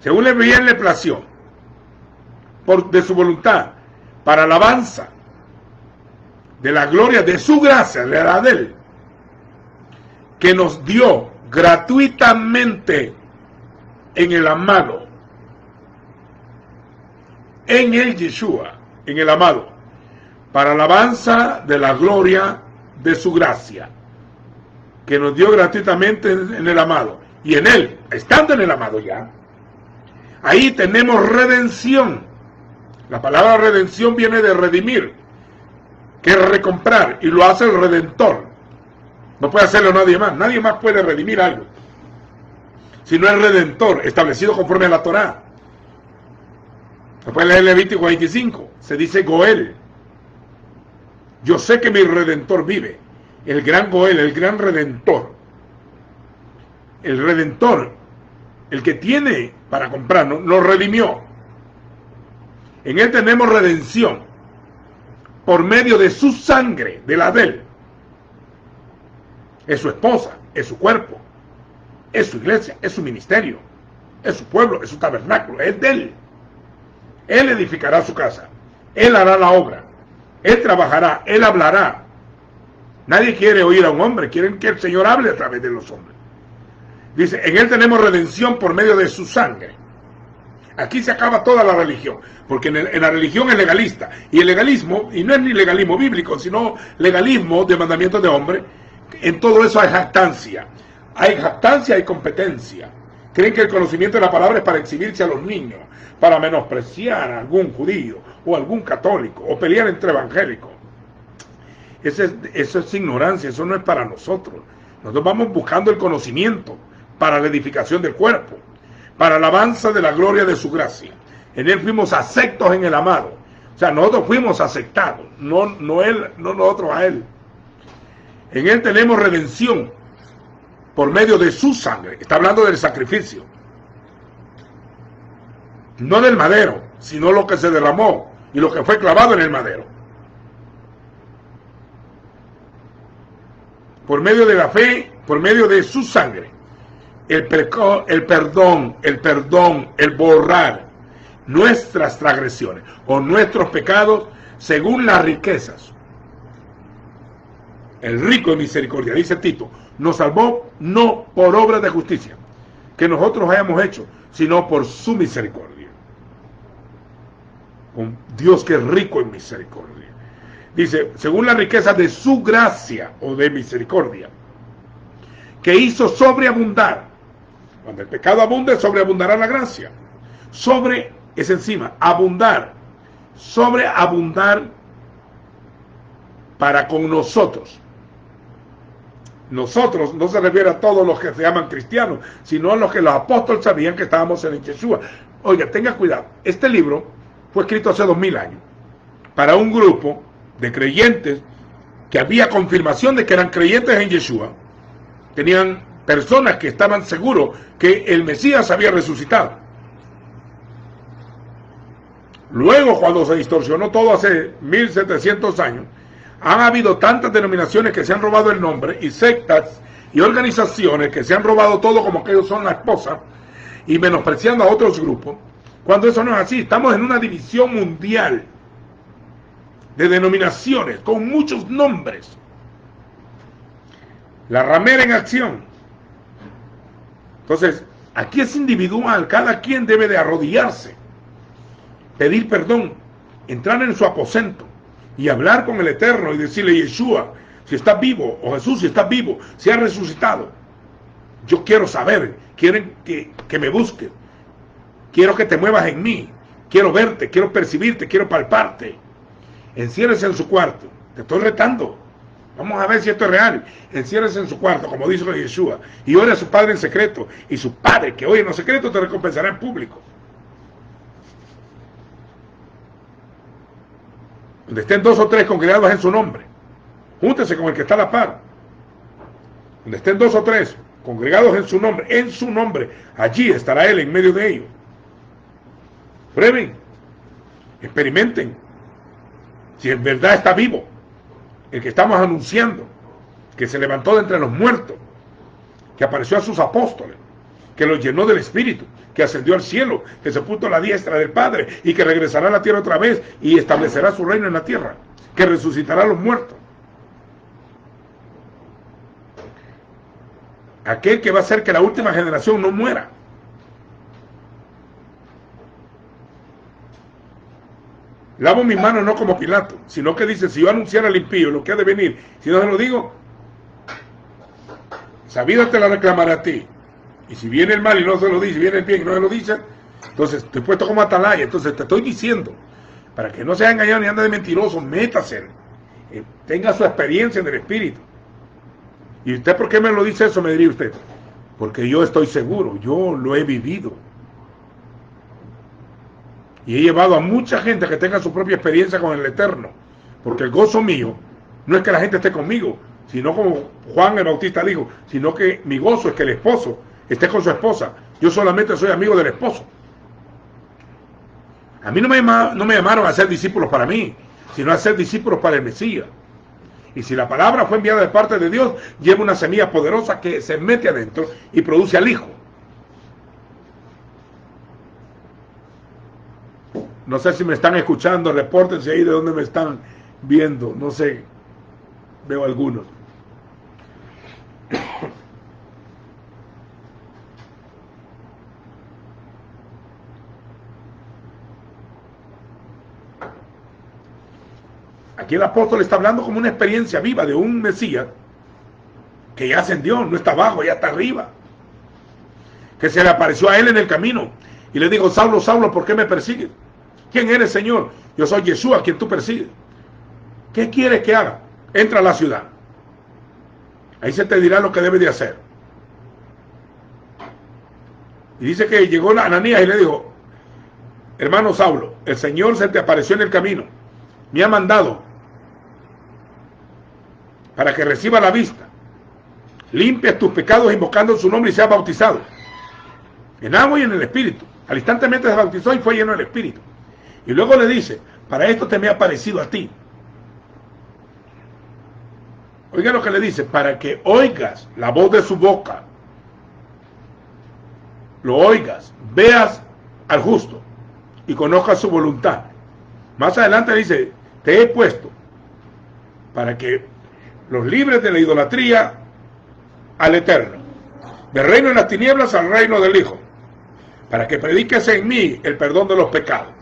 [SPEAKER 1] Según bien le plació, de su voluntad, para alabanza de la gloria de su gracia, de la de él, que nos dio gratuitamente en el amado, en el Yeshua, en el amado, para alabanza de la gloria de su gracia, que nos dio gratuitamente en el amado, y en él, estando en el amado ya, ahí tenemos redención. La palabra redención viene de redimir, que es recomprar, y lo hace el Redentor. No puede hacerlo nadie más puede redimir algo, si no es Redentor, establecido conforme a la Torá. Después leer Levítico 25, se dice Goel. Yo sé que mi Redentor vive, el gran Goel, el gran Redentor. El Redentor, el que tiene para comprarnos, nos redimió. En él tenemos redención por medio de su sangre, de la de él. Es su esposa, es su cuerpo, es su iglesia, es su ministerio, es su pueblo, es su tabernáculo, es de él. Él edificará su casa, él hará la obra, él trabajará, él hablará. Nadie quiere oír a un hombre, quieren que el Señor hable a través de los hombres. Dice, en Él tenemos redención por medio de su sangre. Aquí se acaba toda la religión, porque en la religión es legalista, y el legalismo, y no es ni legalismo bíblico, sino legalismo de mandamientos de hombre. En todo eso hay jactancia, hay competencia. Creen que el conocimiento de la palabra es para exhibirse a los niños, para menospreciar a algún judío, o algún católico, o pelear entre evangélicos. Eso es ignorancia, eso no es para nosotros. Nosotros vamos buscando el conocimiento para la edificación del cuerpo, para la alabanza de la gloria de su gracia. En Él fuimos aceptos en el amado. O sea, nosotros fuimos aceptados, no nosotros a Él. En Él tenemos redención por medio de su sangre. Está hablando del sacrificio. No del madero, sino lo que se derramó y lo que fue clavado en el madero. Por medio de la fe, por medio de su sangre. El perdón, el borrar nuestras transgresiones o nuestros pecados según las riquezas. El rico en misericordia, dice Tito, nos salvó no por obras de justicia que nosotros hayamos hecho, sino por su misericordia. Con Dios que es rico en misericordia. Dice, según la riqueza de su gracia o de misericordia, que hizo sobreabundar. Cuando el pecado abunde, sobreabundará la gracia. Sobre es encima, abundar. Sobreabundar para con nosotros. Nosotros no se refiere a todos los que se llaman cristianos, sino a los que los apóstoles sabían que estábamos en Yeshua. Oiga, tenga cuidado. Este libro fue escrito hace 2000 años para un grupo de creyentes que había confirmación de que eran creyentes en Yeshua. Tenían personas que estaban seguros que el Mesías había resucitado. Luego, cuando se distorsionó todo hace 1700 años, han habido tantas denominaciones que se han robado el nombre, y sectas y organizaciones que se han robado todo como que ellos son la esposa, y menospreciando a otros grupos, cuando eso no es así. Estamos en una división mundial de denominaciones con muchos nombres. La ramera en acción. Entonces, aquí es individual, cada quien debe de arrodillarse, pedir perdón, entrar en su aposento y hablar con el Eterno y decirle, Yeshua, si estás vivo, o Jesús, si estás vivo, si has resucitado, yo quiero saber, quieren que me busquen, quiero que te muevas en mí, quiero verte, quiero percibirte, quiero palparte. Enciérrese en su cuarto, te estoy retando. Vamos a ver si esto es real. Enciérrese en su cuarto, como dice Yeshua, y ore a su Padre en secreto, y su Padre que oye en lo secreto te recompensará en público. Donde estén 2 o 3 congregados en su nombre, júntese con el que está a la par. Donde estén 2 o 3 congregados en su nombre, allí estará Él en medio de ellos. Prueben, experimenten, si en verdad está vivo el que estamos anunciando, que se levantó de entre los muertos, que apareció a sus apóstoles, que los llenó del Espíritu, que ascendió al cielo, que se puso a la diestra del Padre y que regresará a la tierra otra vez y establecerá su reino en la tierra, que resucitará a los muertos. Aquel que va a hacer que la última generación no muera. Lavo mis manos no como Pilato, sino que dice, si yo anunciara al impío lo que ha de venir, si no se lo digo, esa vida te la reclamaré a ti. Y si viene el mal y no se lo dice, si viene el bien y no se lo dice, entonces estoy puesto como atalaya. Entonces te estoy diciendo, para que no sea engañado ni ande de mentiroso, métase, tenga su experiencia en el Espíritu. ¿Y usted por qué me lo dice eso? Me diría usted, porque yo estoy seguro, yo lo he vivido. Y he llevado a mucha gente que tenga su propia experiencia con el Eterno. Porque el gozo mío no es que la gente esté conmigo, sino como Juan el Bautista dijo, sino que mi gozo es que el esposo esté con su esposa. Yo solamente soy amigo del esposo. A mí no me llamaron a ser discípulos para mí, sino a ser discípulos para el Mesías. Y si la palabra fue enviada de parte de Dios, lleva una semilla poderosa que se mete adentro y produce al Hijo. No sé si me están escuchando, repórtense ahí de dónde me están viendo, no sé, veo algunos. Aquí el apóstol está hablando como una experiencia viva de un Mesías que ya ascendió, no está abajo, ya está arriba. Que se le apareció a él en el camino y le dijo: Saulo, Saulo, ¿por qué me persigues? ¿Quién eres, Señor? Yo soy Jesús, a quien tú persigues. ¿Qué quieres que haga? Entra a la ciudad. Ahí se te dirá lo que debes de hacer. Y dice que llegó Ananías y le dijo: hermano Saulo, el Señor se te apareció en el camino. Me ha mandado para que reciba la vista, limpies tus pecados invocando su nombre y seas bautizado en agua y en el Espíritu. Al instantemente se bautizó y fue lleno del Espíritu. Y luego le dice: para esto te me ha aparecido a ti. Oiga lo que le dice: para que oigas la voz de su boca, lo oigas, veas al justo y conozcas su voluntad. Más adelante dice: te he puesto para que los libres de la idolatría al Eterno, del reino de las tinieblas al reino del Hijo, para que prediques en mí el perdón de los pecados.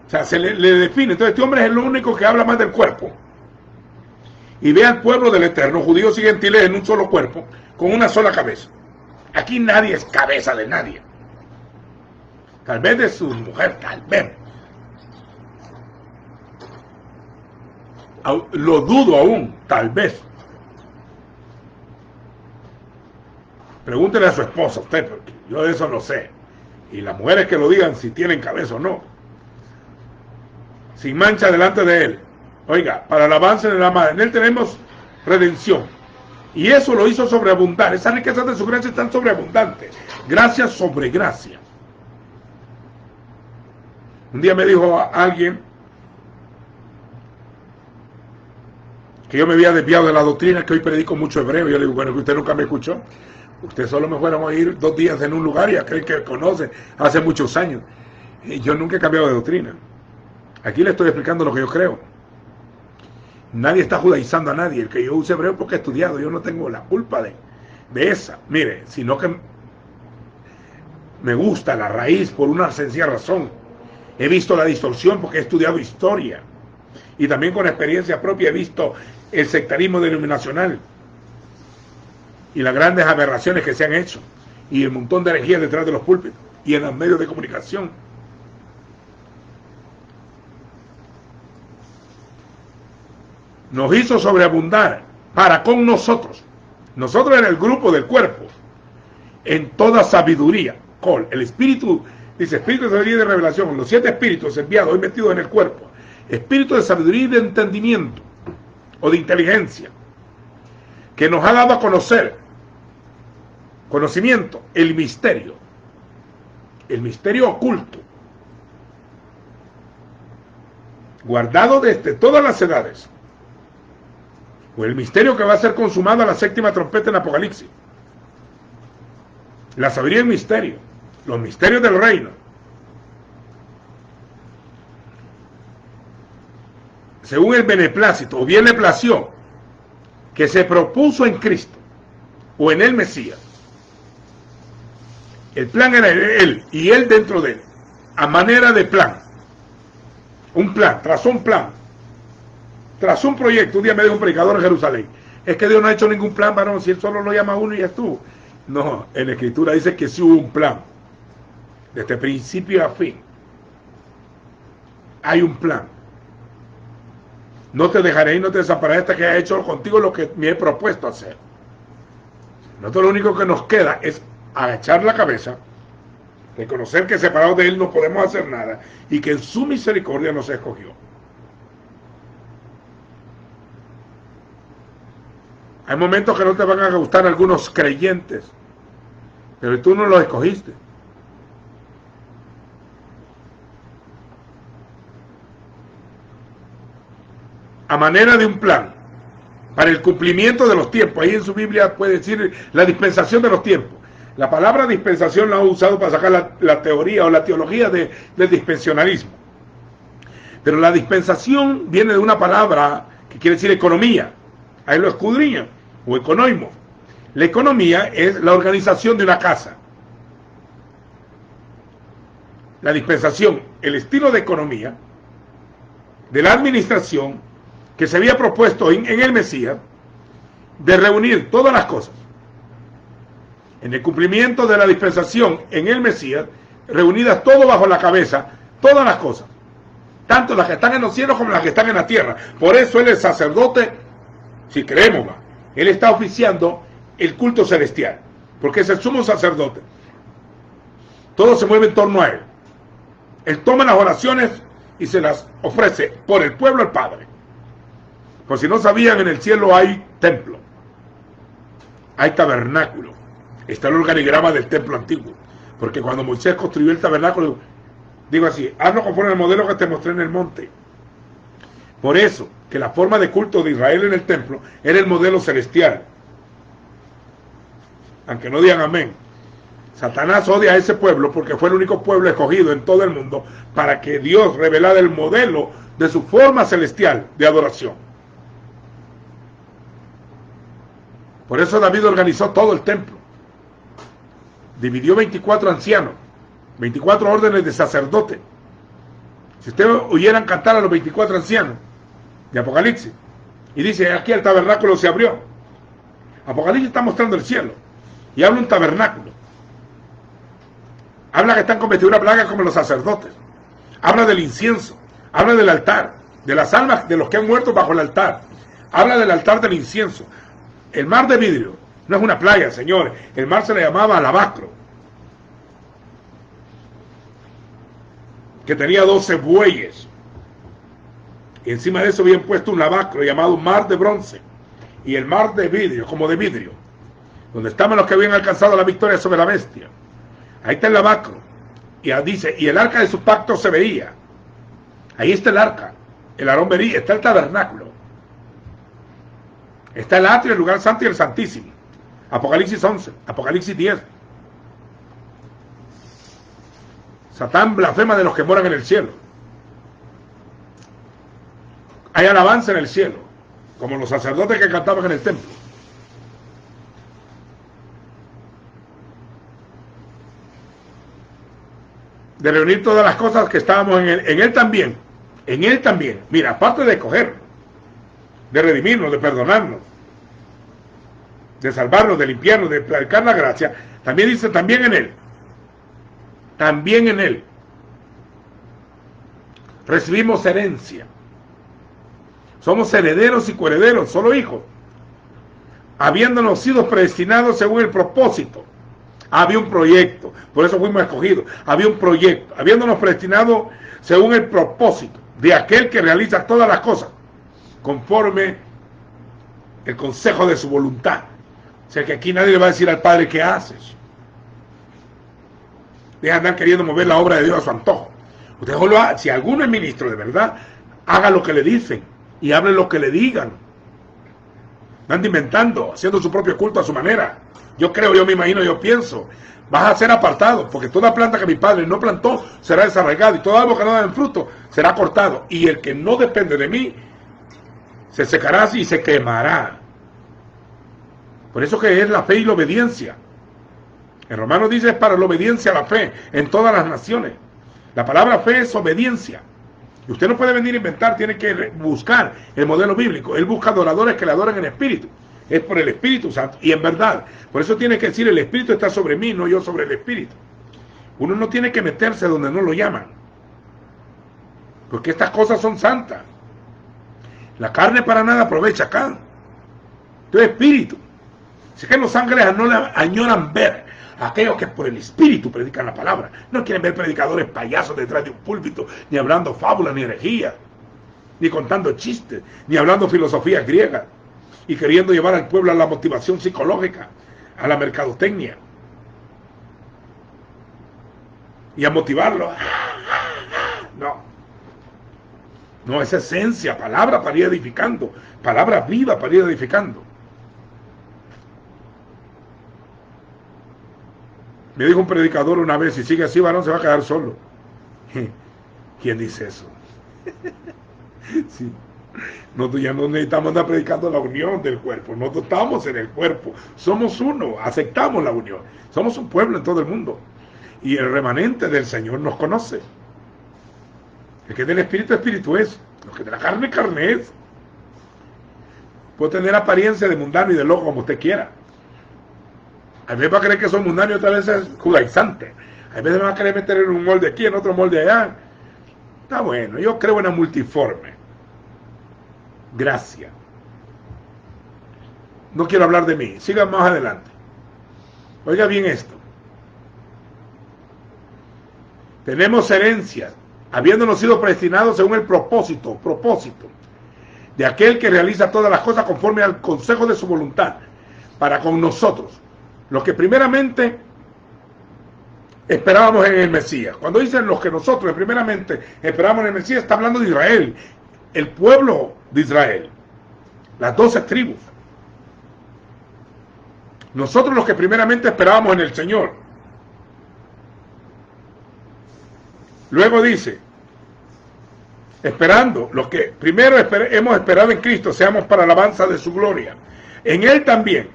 [SPEAKER 1] O sea, se le define. Entonces este hombre es el único que habla más del cuerpo. Y ve al pueblo del Eterno, judíos y gentiles, en un solo cuerpo, con una sola cabeza. Aquí nadie es cabeza de nadie. Tal vez de su mujer, tal vez. Lo dudo aún, tal vez. Pregúntele a su esposa, usted, porque yo de eso no sé. Y las mujeres que lo digan si tienen cabeza o no. Sin mancha delante de él. Oiga, para el avance de la madre, en él tenemos redención. Y eso lo hizo sobreabundar. Esas riquezas de su gracia están sobreabundantes. Gracia sobre gracia. Un día me dijo alguien que yo me había desviado de la doctrina, que hoy predico mucho hebreo. Yo le digo: bueno, que usted nunca me escuchó. Usted solo me fueron a oír 2 días en un lugar y ya creen que conoce hace muchos años. Y yo nunca he cambiado de doctrina. Aquí le estoy explicando lo que yo creo. Nadie está judaizando a nadie. El que yo use hebreo porque he estudiado, yo no tengo la culpa de esa. Mire, sino que me gusta la raíz por una sencilla razón. He visto la distorsión porque he estudiado historia. Y también con experiencia propia he visto el sectarismo denominacional. Y las grandes aberraciones que se han hecho. Y el montón de herejías detrás de los púlpitos. Y en los medios de comunicación. Nos hizo sobreabundar para con nosotros. Nosotros en el grupo del cuerpo. En toda sabiduría. Con el espíritu, dice espíritu de sabiduría y de revelación. Los 7 espíritus enviados hoy metidos en el cuerpo. Espíritu de sabiduría y de entendimiento. O de inteligencia. Que nos ha dado a conocer. Conocimiento. El misterio. El misterio oculto. Guardado desde todas las edades. O el misterio que va a ser consumado a la 7ª trompeta en Apocalipsis. La sabiduría y el misterio. Los misterios del reino. Según el beneplácito, o bien le plació, que se propuso en Cristo, o en el Mesías. El plan era él, y él dentro de él. A manera de plan. Un plan, trazó un plan. Tras un proyecto. Un día me dijo un predicador en Jerusalén: es que Dios no ha hecho ningún plan, varón, si él solo lo llama a uno y ya estuvo. No, en la Escritura dice que sí hubo un plan. Desde principio a fin. Hay un plan. No te dejaré y no te desampararé hasta que haya hecho contigo lo que me he propuesto hacer. Nosotros lo único que nos queda es agachar la cabeza, reconocer que separados de él no podemos hacer nada y que en su misericordia nos escogió. Hay momentos que no te van a gustar algunos creyentes, pero tú no los escogiste. A manera de un plan, para el cumplimiento de los tiempos. Ahí en su Biblia puede decir la dispensación de los tiempos. La palabra dispensación la han usado para sacar la teoría o la teología del dispensionalismo. Pero la dispensación viene de una palabra que quiere decir economía. Ahí lo escudriñan. O econoimo. La economía es la organización de una casa. La dispensación, el estilo de economía, de la administración que se había propuesto en el Mesías, de reunir todas las cosas. En el cumplimiento de la dispensación en el Mesías, reunidas todo bajo la cabeza, todas las cosas, tanto las que están en los cielos como las que están en la tierra. Por eso él es sacerdote, si creemos más, él está oficiando el culto celestial, porque es el sumo sacerdote. Todo se mueve en torno a él. Él toma las oraciones y se las ofrece por el pueblo al Padre. Por si no sabían, en el cielo hay templo, hay tabernáculo, está el organigrama del templo antiguo, porque cuando Moisés construyó el tabernáculo, digo así, hazlo conforme al modelo que te mostré en el monte. Por eso, que la forma de culto de Israel en el templo era el modelo celestial. Aunque no digan amén. Satanás odia a ese pueblo porque fue el único pueblo escogido en todo el mundo para que Dios revelara el modelo de su forma celestial de adoración. Por eso David organizó todo el templo. Dividió 24 ancianos, 24 órdenes de sacerdote. Si ustedes oyeran cantar a los 24 ancianos de Apocalipsis, y dice, aquí el tabernáculo se abrió. Apocalipsis está mostrando el cielo, y habla un tabernáculo. Habla que están con vestidura blanca como los sacerdotes. Habla del incienso, habla del altar, de las almas de los que han muerto bajo el altar. Habla del altar del incienso. El mar de vidrio no es una playa, señores. El mar se le llamaba alabastro, que tenía 12 bueyes. Y encima de eso habían puesto un lavacro llamado mar de bronce. Y el mar de vidrio, como de vidrio, donde estaban los que habían alcanzado la victoria sobre la bestia. Ahí está el lavacro. Y dice, y el arca de su pacto se veía. Ahí está el arca. El Aarón vería, está el tabernáculo. Está el atrio, el lugar santo y el santísimo. Apocalipsis 11, Apocalipsis 10. Satán blasfema de los que moran en el cielo. Hay alabanza en el cielo, como los sacerdotes que cantaban en el templo. De reunir todas las cosas que estábamos en él también. En él también. Mira, aparte de cogernos, de redimirnos, de perdonarnos, de salvarnos, de limpiarnos, de predicar la gracia, también dice también en él. También en él recibimos herencia. Somos herederos y coherederos, solo hijos, habiéndonos sido predestinados según el propósito. Había un proyecto, por eso fuimos escogidos. Había un proyecto, habiéndonos predestinado según el propósito de aquel que realiza todas las cosas conforme el consejo de su voluntad. O sea que aquí nadie le va a decir al Padre qué haces. Deja de andar queriendo mover la obra de Dios a su antojo. Usted solo si alguno es ministro de verdad, haga lo que le dicen y hable lo que le digan. No ande inventando, haciendo su propio culto a su manera. Yo creo, yo me imagino, yo pienso, vas a ser apartado, porque toda planta que mi padre no plantó será desarraigada, y todo árbol que no da fruto será cortado, y el que no depende de mí se secará y se quemará. Por eso que es la fe y la obediencia. En Romanos dice, es para la obediencia a la fe en todas las naciones. La palabra fe es obediencia. Y usted no puede venir a inventar, tiene que buscar el modelo bíblico. Él busca adoradores que le adoren en espíritu. Es por el Espíritu Santo y en verdad. Por eso tiene que decir, el Espíritu está sobre mí, no yo sobre el Espíritu. Uno no tiene que meterse donde no lo llaman, porque estas cosas son santas. La carne para nada aprovecha acá. Entonces, Espíritu. Si es que los ángeles no le añoran ver a aquellos que por el Espíritu predican la palabra. No quieren ver predicadores payasos detrás de un púlpito, ni hablando fábulas, ni herejías, ni contando chistes, ni hablando filosofía griega, y queriendo llevar al pueblo a la motivación psicológica, a la mercadotecnia, y a motivarlo. No, es esencia, palabra para ir edificando, palabra viva para ir edificando. Me dijo un predicador una vez, si sigue así, varón, se va a quedar solo. ¿Quién dice eso? Sí. Nosotros ya no necesitamos andar predicando la unión del cuerpo. Nosotros estamos en el cuerpo. Somos uno, aceptamos la unión. Somos un pueblo en todo el mundo. Y el remanente del Señor nos conoce. El que es del Espíritu, Espíritu es. Lo que de la carne es. Puede tener apariencia de mundano y de loco como usted quiera. A veces va a creer que son mundano y otras veces es judaizante. A veces va a querer meter en un molde aquí, en otro molde allá. Está bueno, yo creo en la multiforme. Gracias. No quiero hablar de mí, sigan más adelante. Oiga bien esto. Tenemos herencias, habiéndonos sido predestinados según el propósito de aquel que realiza todas las cosas conforme al consejo de su voluntad, para con nosotros, los que primeramente esperábamos en el Mesías. Cuando dicen los que nosotros primeramente esperábamos en el Mesías, está hablando de Israel, el pueblo de Israel, las 12 tribus. Nosotros los que primeramente esperábamos en el Señor. Luego dice, esperando, los que primero hemos esperado en Cristo, seamos para alabanza de su gloria. En Él también,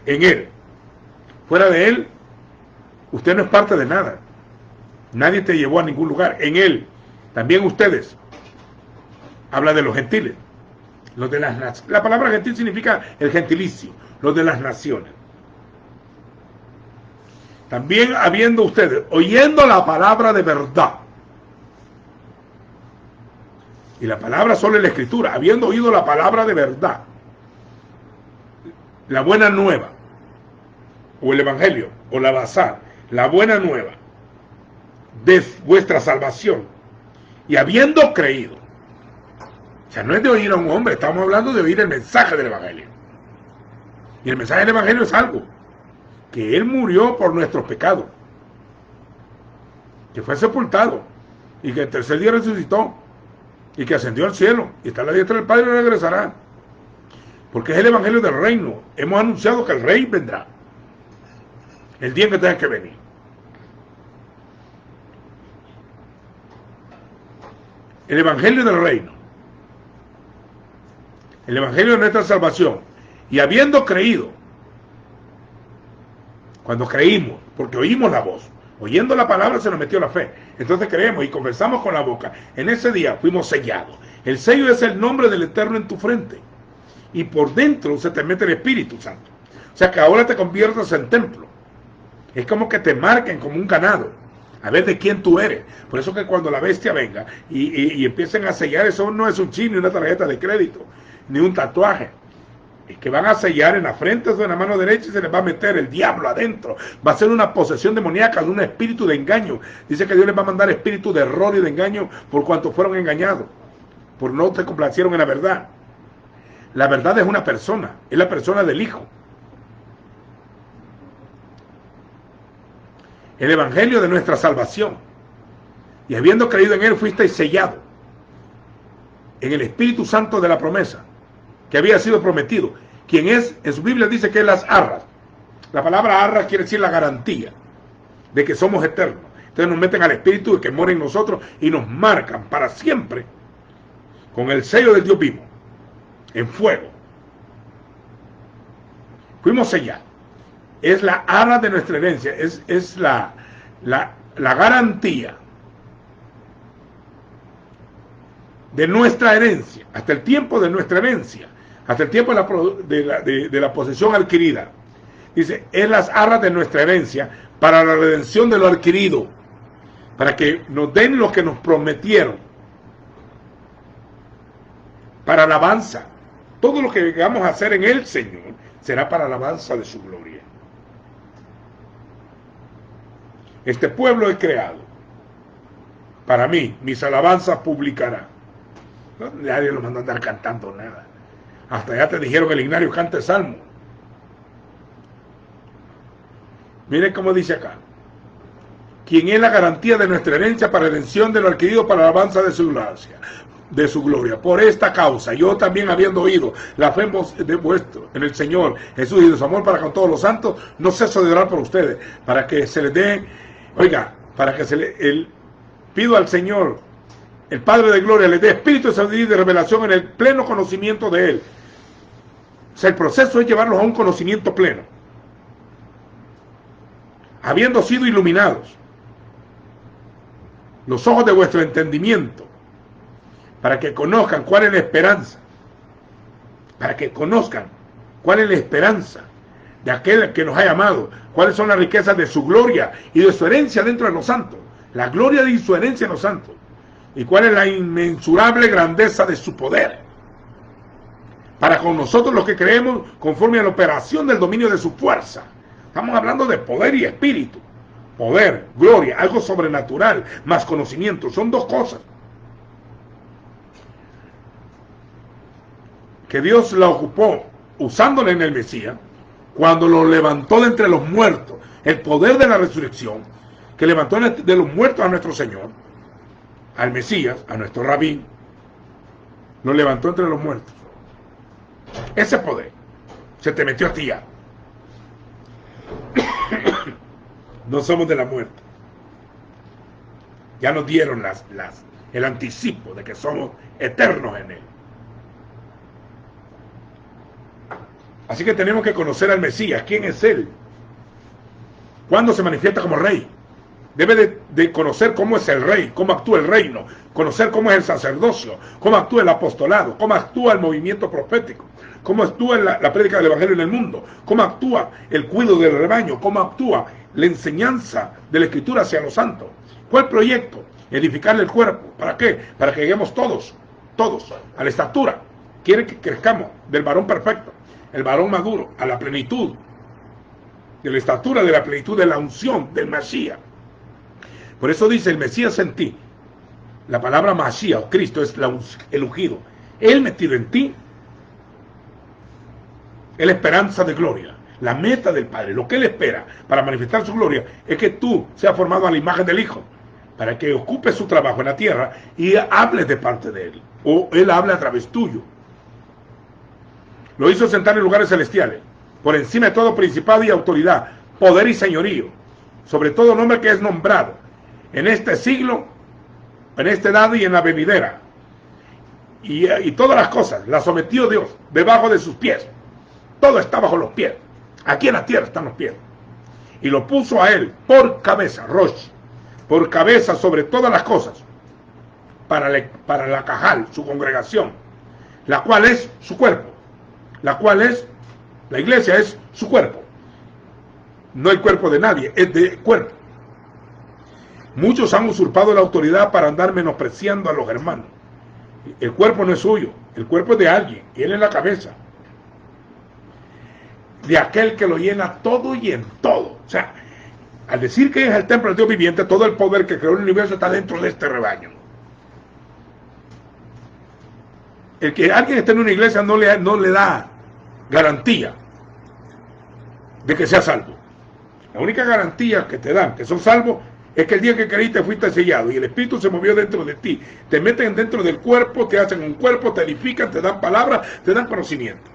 [SPEAKER 1] en Él. Fuera de Él, usted no es parte de nada. Nadie te llevó a ningún lugar. En Él, también ustedes. Habla de los gentiles. Los de las naciones. La palabra gentil significa el gentilicio, los de las naciones. También habiendo ustedes, oyendo la palabra de verdad. Y la palabra solo es la escritura, habiendo oído la palabra de verdad. La buena nueva, o el evangelio, o la bazar, la buena nueva de vuestra salvación. Y habiendo creído. O sea, no es de oír a un hombre, estamos hablando de oír el mensaje del evangelio. Y el mensaje del evangelio es algo. Que Él murió por nuestros pecados, que fue sepultado, y que el tercer día resucitó, y que ascendió al cielo, y está a la diestra del Padre y regresará. Porque es el evangelio del reino. Hemos anunciado que el rey vendrá, el día en que tenga que venir. El evangelio del reino, el evangelio de nuestra salvación, y habiendo creído. Cuando creímos, porque oímos la voz, oyendo la palabra se nos metió la fe. Entonces creemos y confesamos con la boca. En ese día fuimos sellados. El sello es el nombre del Eterno en tu frente. Y por dentro se te mete el Espíritu Santo. O sea que ahora te conviertes en templo. Es como que te marquen como un ganado. A ver de quién tú eres. Por eso que cuando la bestia venga y empiecen a sellar, eso no es un chip ni una tarjeta de crédito, ni un tatuaje. Es que van a sellar en la frente o en la mano derecha y se les va a meter el diablo adentro. Va a ser una posesión demoníaca de un espíritu de engaño. Dice que Dios les va a mandar espíritu de error y de engaño por cuanto fueron engañados. Por no se complacieron en la verdad. La verdad es una persona. Es la persona del Hijo. El evangelio de nuestra salvación. Y habiendo creído en Él fuisteis sellado en el Espíritu Santo de la promesa que había sido prometido, quien es, en su Biblia dice que es las arras. La palabra arras quiere decir la garantía de que somos eternos. Entonces nos meten al Espíritu de que mora en nosotros y nos marcan para siempre con el sello del Dios vivo, en fuego. Fuimos sellados. Es la arra de nuestra herencia, es la garantía de nuestra herencia, hasta el tiempo de nuestra herencia, hasta el tiempo de la posesión adquirida. Dice, es las arras de nuestra herencia para la redención de lo adquirido, para que nos den lo que nos prometieron, para alabanza. Todo lo que vamos a hacer en el Señor será para alabanza de su gloria. Este pueblo he creado. Para mí, mis alabanzas publicará. No, nadie lo mandó a andar cantando nada. Hasta ya te dijeron el Ignario cante salmo. Miren cómo dice acá. Quien es la garantía de nuestra herencia para redención de lo adquirido para alabanza de su gracia, de su gloria. Por esta causa, yo también habiendo oído la fe de vuestro en el Señor Jesús y de su amor para con todos los santos, no ceso de orar por ustedes, para que se les dé, oiga, para que se le, pido al Señor, el Padre de gloria, les dé espíritu de sabiduría y de revelación en el pleno conocimiento de Él. O sea, el proceso es llevarlos a un conocimiento pleno. Habiendo sido iluminados los ojos de vuestro entendimiento, para que conozcan cuál es la esperanza, para que conozcan cuál es la esperanza de aquel que nos ha llamado, cuáles son las riquezas de su gloria y de su herencia dentro de los santos, la gloria de su herencia en los santos, y cuál es la inmensurable grandeza de su poder, para con nosotros los que creemos conforme a la operación del dominio de su fuerza. Estamos hablando de poder y espíritu, poder, gloria, algo sobrenatural, más conocimiento, son dos cosas. Que Dios la ocupó usándole en el Mesías, cuando lo levantó de entre los muertos, el poder de la resurrección, que levantó de los muertos a nuestro Señor, al Mesías, a nuestro Rabí, lo levantó entre los muertos. Ese poder se te metió a ti ya. No somos de la muerte. Ya nos dieron el anticipo de que somos eternos en Él. Así que tenemos que conocer al Mesías. ¿Quién es Él? ¿Cuándo se manifiesta como rey? Debe de conocer cómo es el rey, cómo actúa el reino, conocer cómo es el sacerdocio, cómo actúa el apostolado, cómo actúa el movimiento profético, cómo actúa la prédica del evangelio en el mundo, cómo actúa el cuidado del rebaño, cómo actúa la enseñanza de la escritura hacia los santos. ¿Cuál proyecto? Edificarle el cuerpo. ¿Para qué? Para que lleguemos todos a la estatura. Quiere que crezcamos del varón perfecto, el varón maduro, a la plenitud de la estatura, de la plenitud de la unción del Mesías. Por eso dice el Mesías en ti. La palabra Mashiach o Cristo es el ungido. Él metido en ti es la esperanza de gloria, la meta del Padre. Lo que Él espera para manifestar su gloria es que tú seas formado a la imagen del Hijo, para que ocupe su trabajo en la tierra y hables de parte de Él, o Él habla a través tuyo. Lo hizo sentar en lugares celestiales, por encima de todo principado y autoridad, poder y señorío, sobre todo nombre que es nombrado, en este siglo, en esta edad y en la venidera. Y todas las cosas las sometió Dios debajo de sus pies. Todo está bajo los pies. Aquí en la tierra están los pies. Y lo puso a Él por cabeza, Rosh, por cabeza sobre todas las cosas, para la cajal, su congregación, la cual es su cuerpo. La cual es, la iglesia es su cuerpo. No el cuerpo de nadie, es de cuerpo. Muchos han usurpado la autoridad para andar menospreciando a los hermanos. El cuerpo no es suyo, el cuerpo es de alguien, y Él es la cabeza. De aquel que lo llena todo y en todo. O sea, al decir que es el templo del Dios viviente, todo el poder que creó el universo está dentro de este rebaño. El que alguien esté en una iglesia no le da garantía de que sea salvo. La única garantía que te dan que son salvos es que el día que creíste fuiste sellado y el Espíritu se movió dentro de ti. Te meten dentro del cuerpo, te hacen un cuerpo, te edifican, te dan palabras, te dan conocimiento.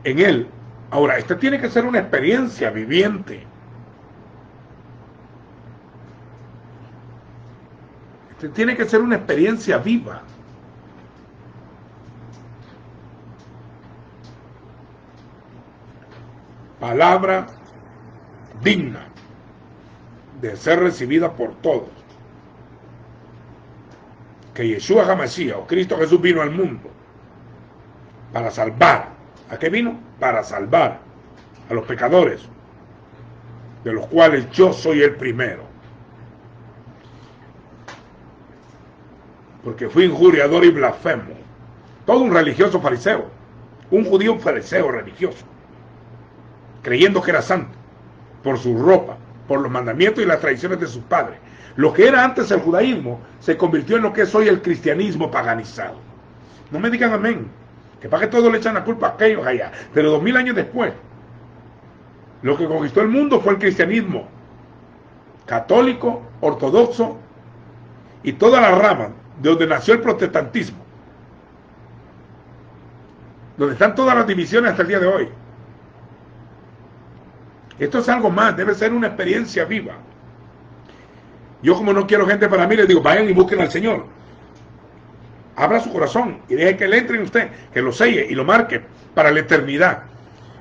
[SPEAKER 1] En Él. Ahora, esta tiene que ser una experiencia viviente. Esta tiene que ser una experiencia viva. Palabra digna de ser recibida por todos. Que Yeshua HaMashiach, o Cristo Jesús, vino al mundo para salvar. ¿A qué vino? Para salvar a los pecadores, de los cuales yo soy el primero. Porque fui injuriador y blasfemo. Todo un religioso fariseo, un judío fariseo religioso, creyendo que era santo, por su ropa, por los mandamientos y las tradiciones de sus padres. Lo que era antes el judaísmo se convirtió en lo que es hoy el cristianismo paganizado. No me digan amén, que para que todos le echan la culpa a aquellos allá. Pero 2000 años después, lo que conquistó el mundo fue el cristianismo católico, ortodoxo y toda la rama de donde nació el protestantismo, donde están todas las divisiones hasta el día de hoy. Esto es algo más, debe ser una experiencia viva. Yo, como no quiero gente para mí, les digo, vayan y busquen al Señor. Abra su corazón y deje que Él entre en usted, que lo selle y lo marque para la eternidad.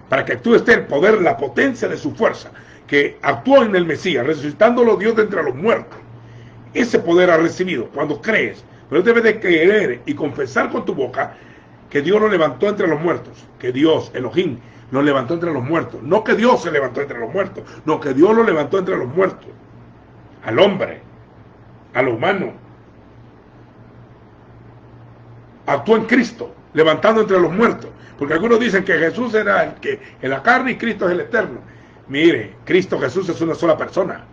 [SPEAKER 1] para que actúe esté el poder, la potencia de su fuerza, que actuó en el Mesías, resucitándolo Dios de entre los muertos. Ese poder ha recibido cuando crees, pero debes de creer y confesar con tu boca que Dios lo levantó entre los muertos, que Dios, Elohim, lo levantó entre los muertos. No que Dios se levantó entre los muertos, no, que Dios lo levantó entre los muertos. Al hombre, a lo humano. Actuó en Cristo, levantando entre los muertos. Porque algunos dicen que Jesús era el que en la carne y Cristo es el eterno. Mire, Cristo Jesús es una sola persona.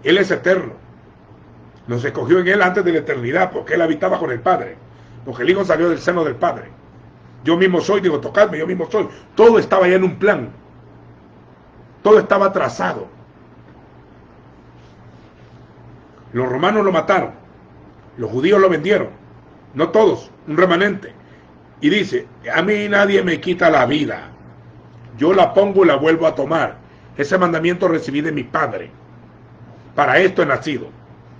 [SPEAKER 1] Él es eterno. Nos escogió en Él antes de la eternidad, porque Él habitaba con el Padre. Porque el Hijo salió del seno del Padre. Yo mismo soy, digo, tocadme, yo mismo soy. Todo estaba ya en un plan. Todo estaba trazado. Los romanos lo mataron. Los judíos lo vendieron. No todos, un remanente. Y dice, a mí nadie me quita la vida. Yo la pongo y la vuelvo a tomar. Ese mandamiento recibí de mi Padre. Para esto he nacido.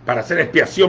[SPEAKER 1] Para hacer expiación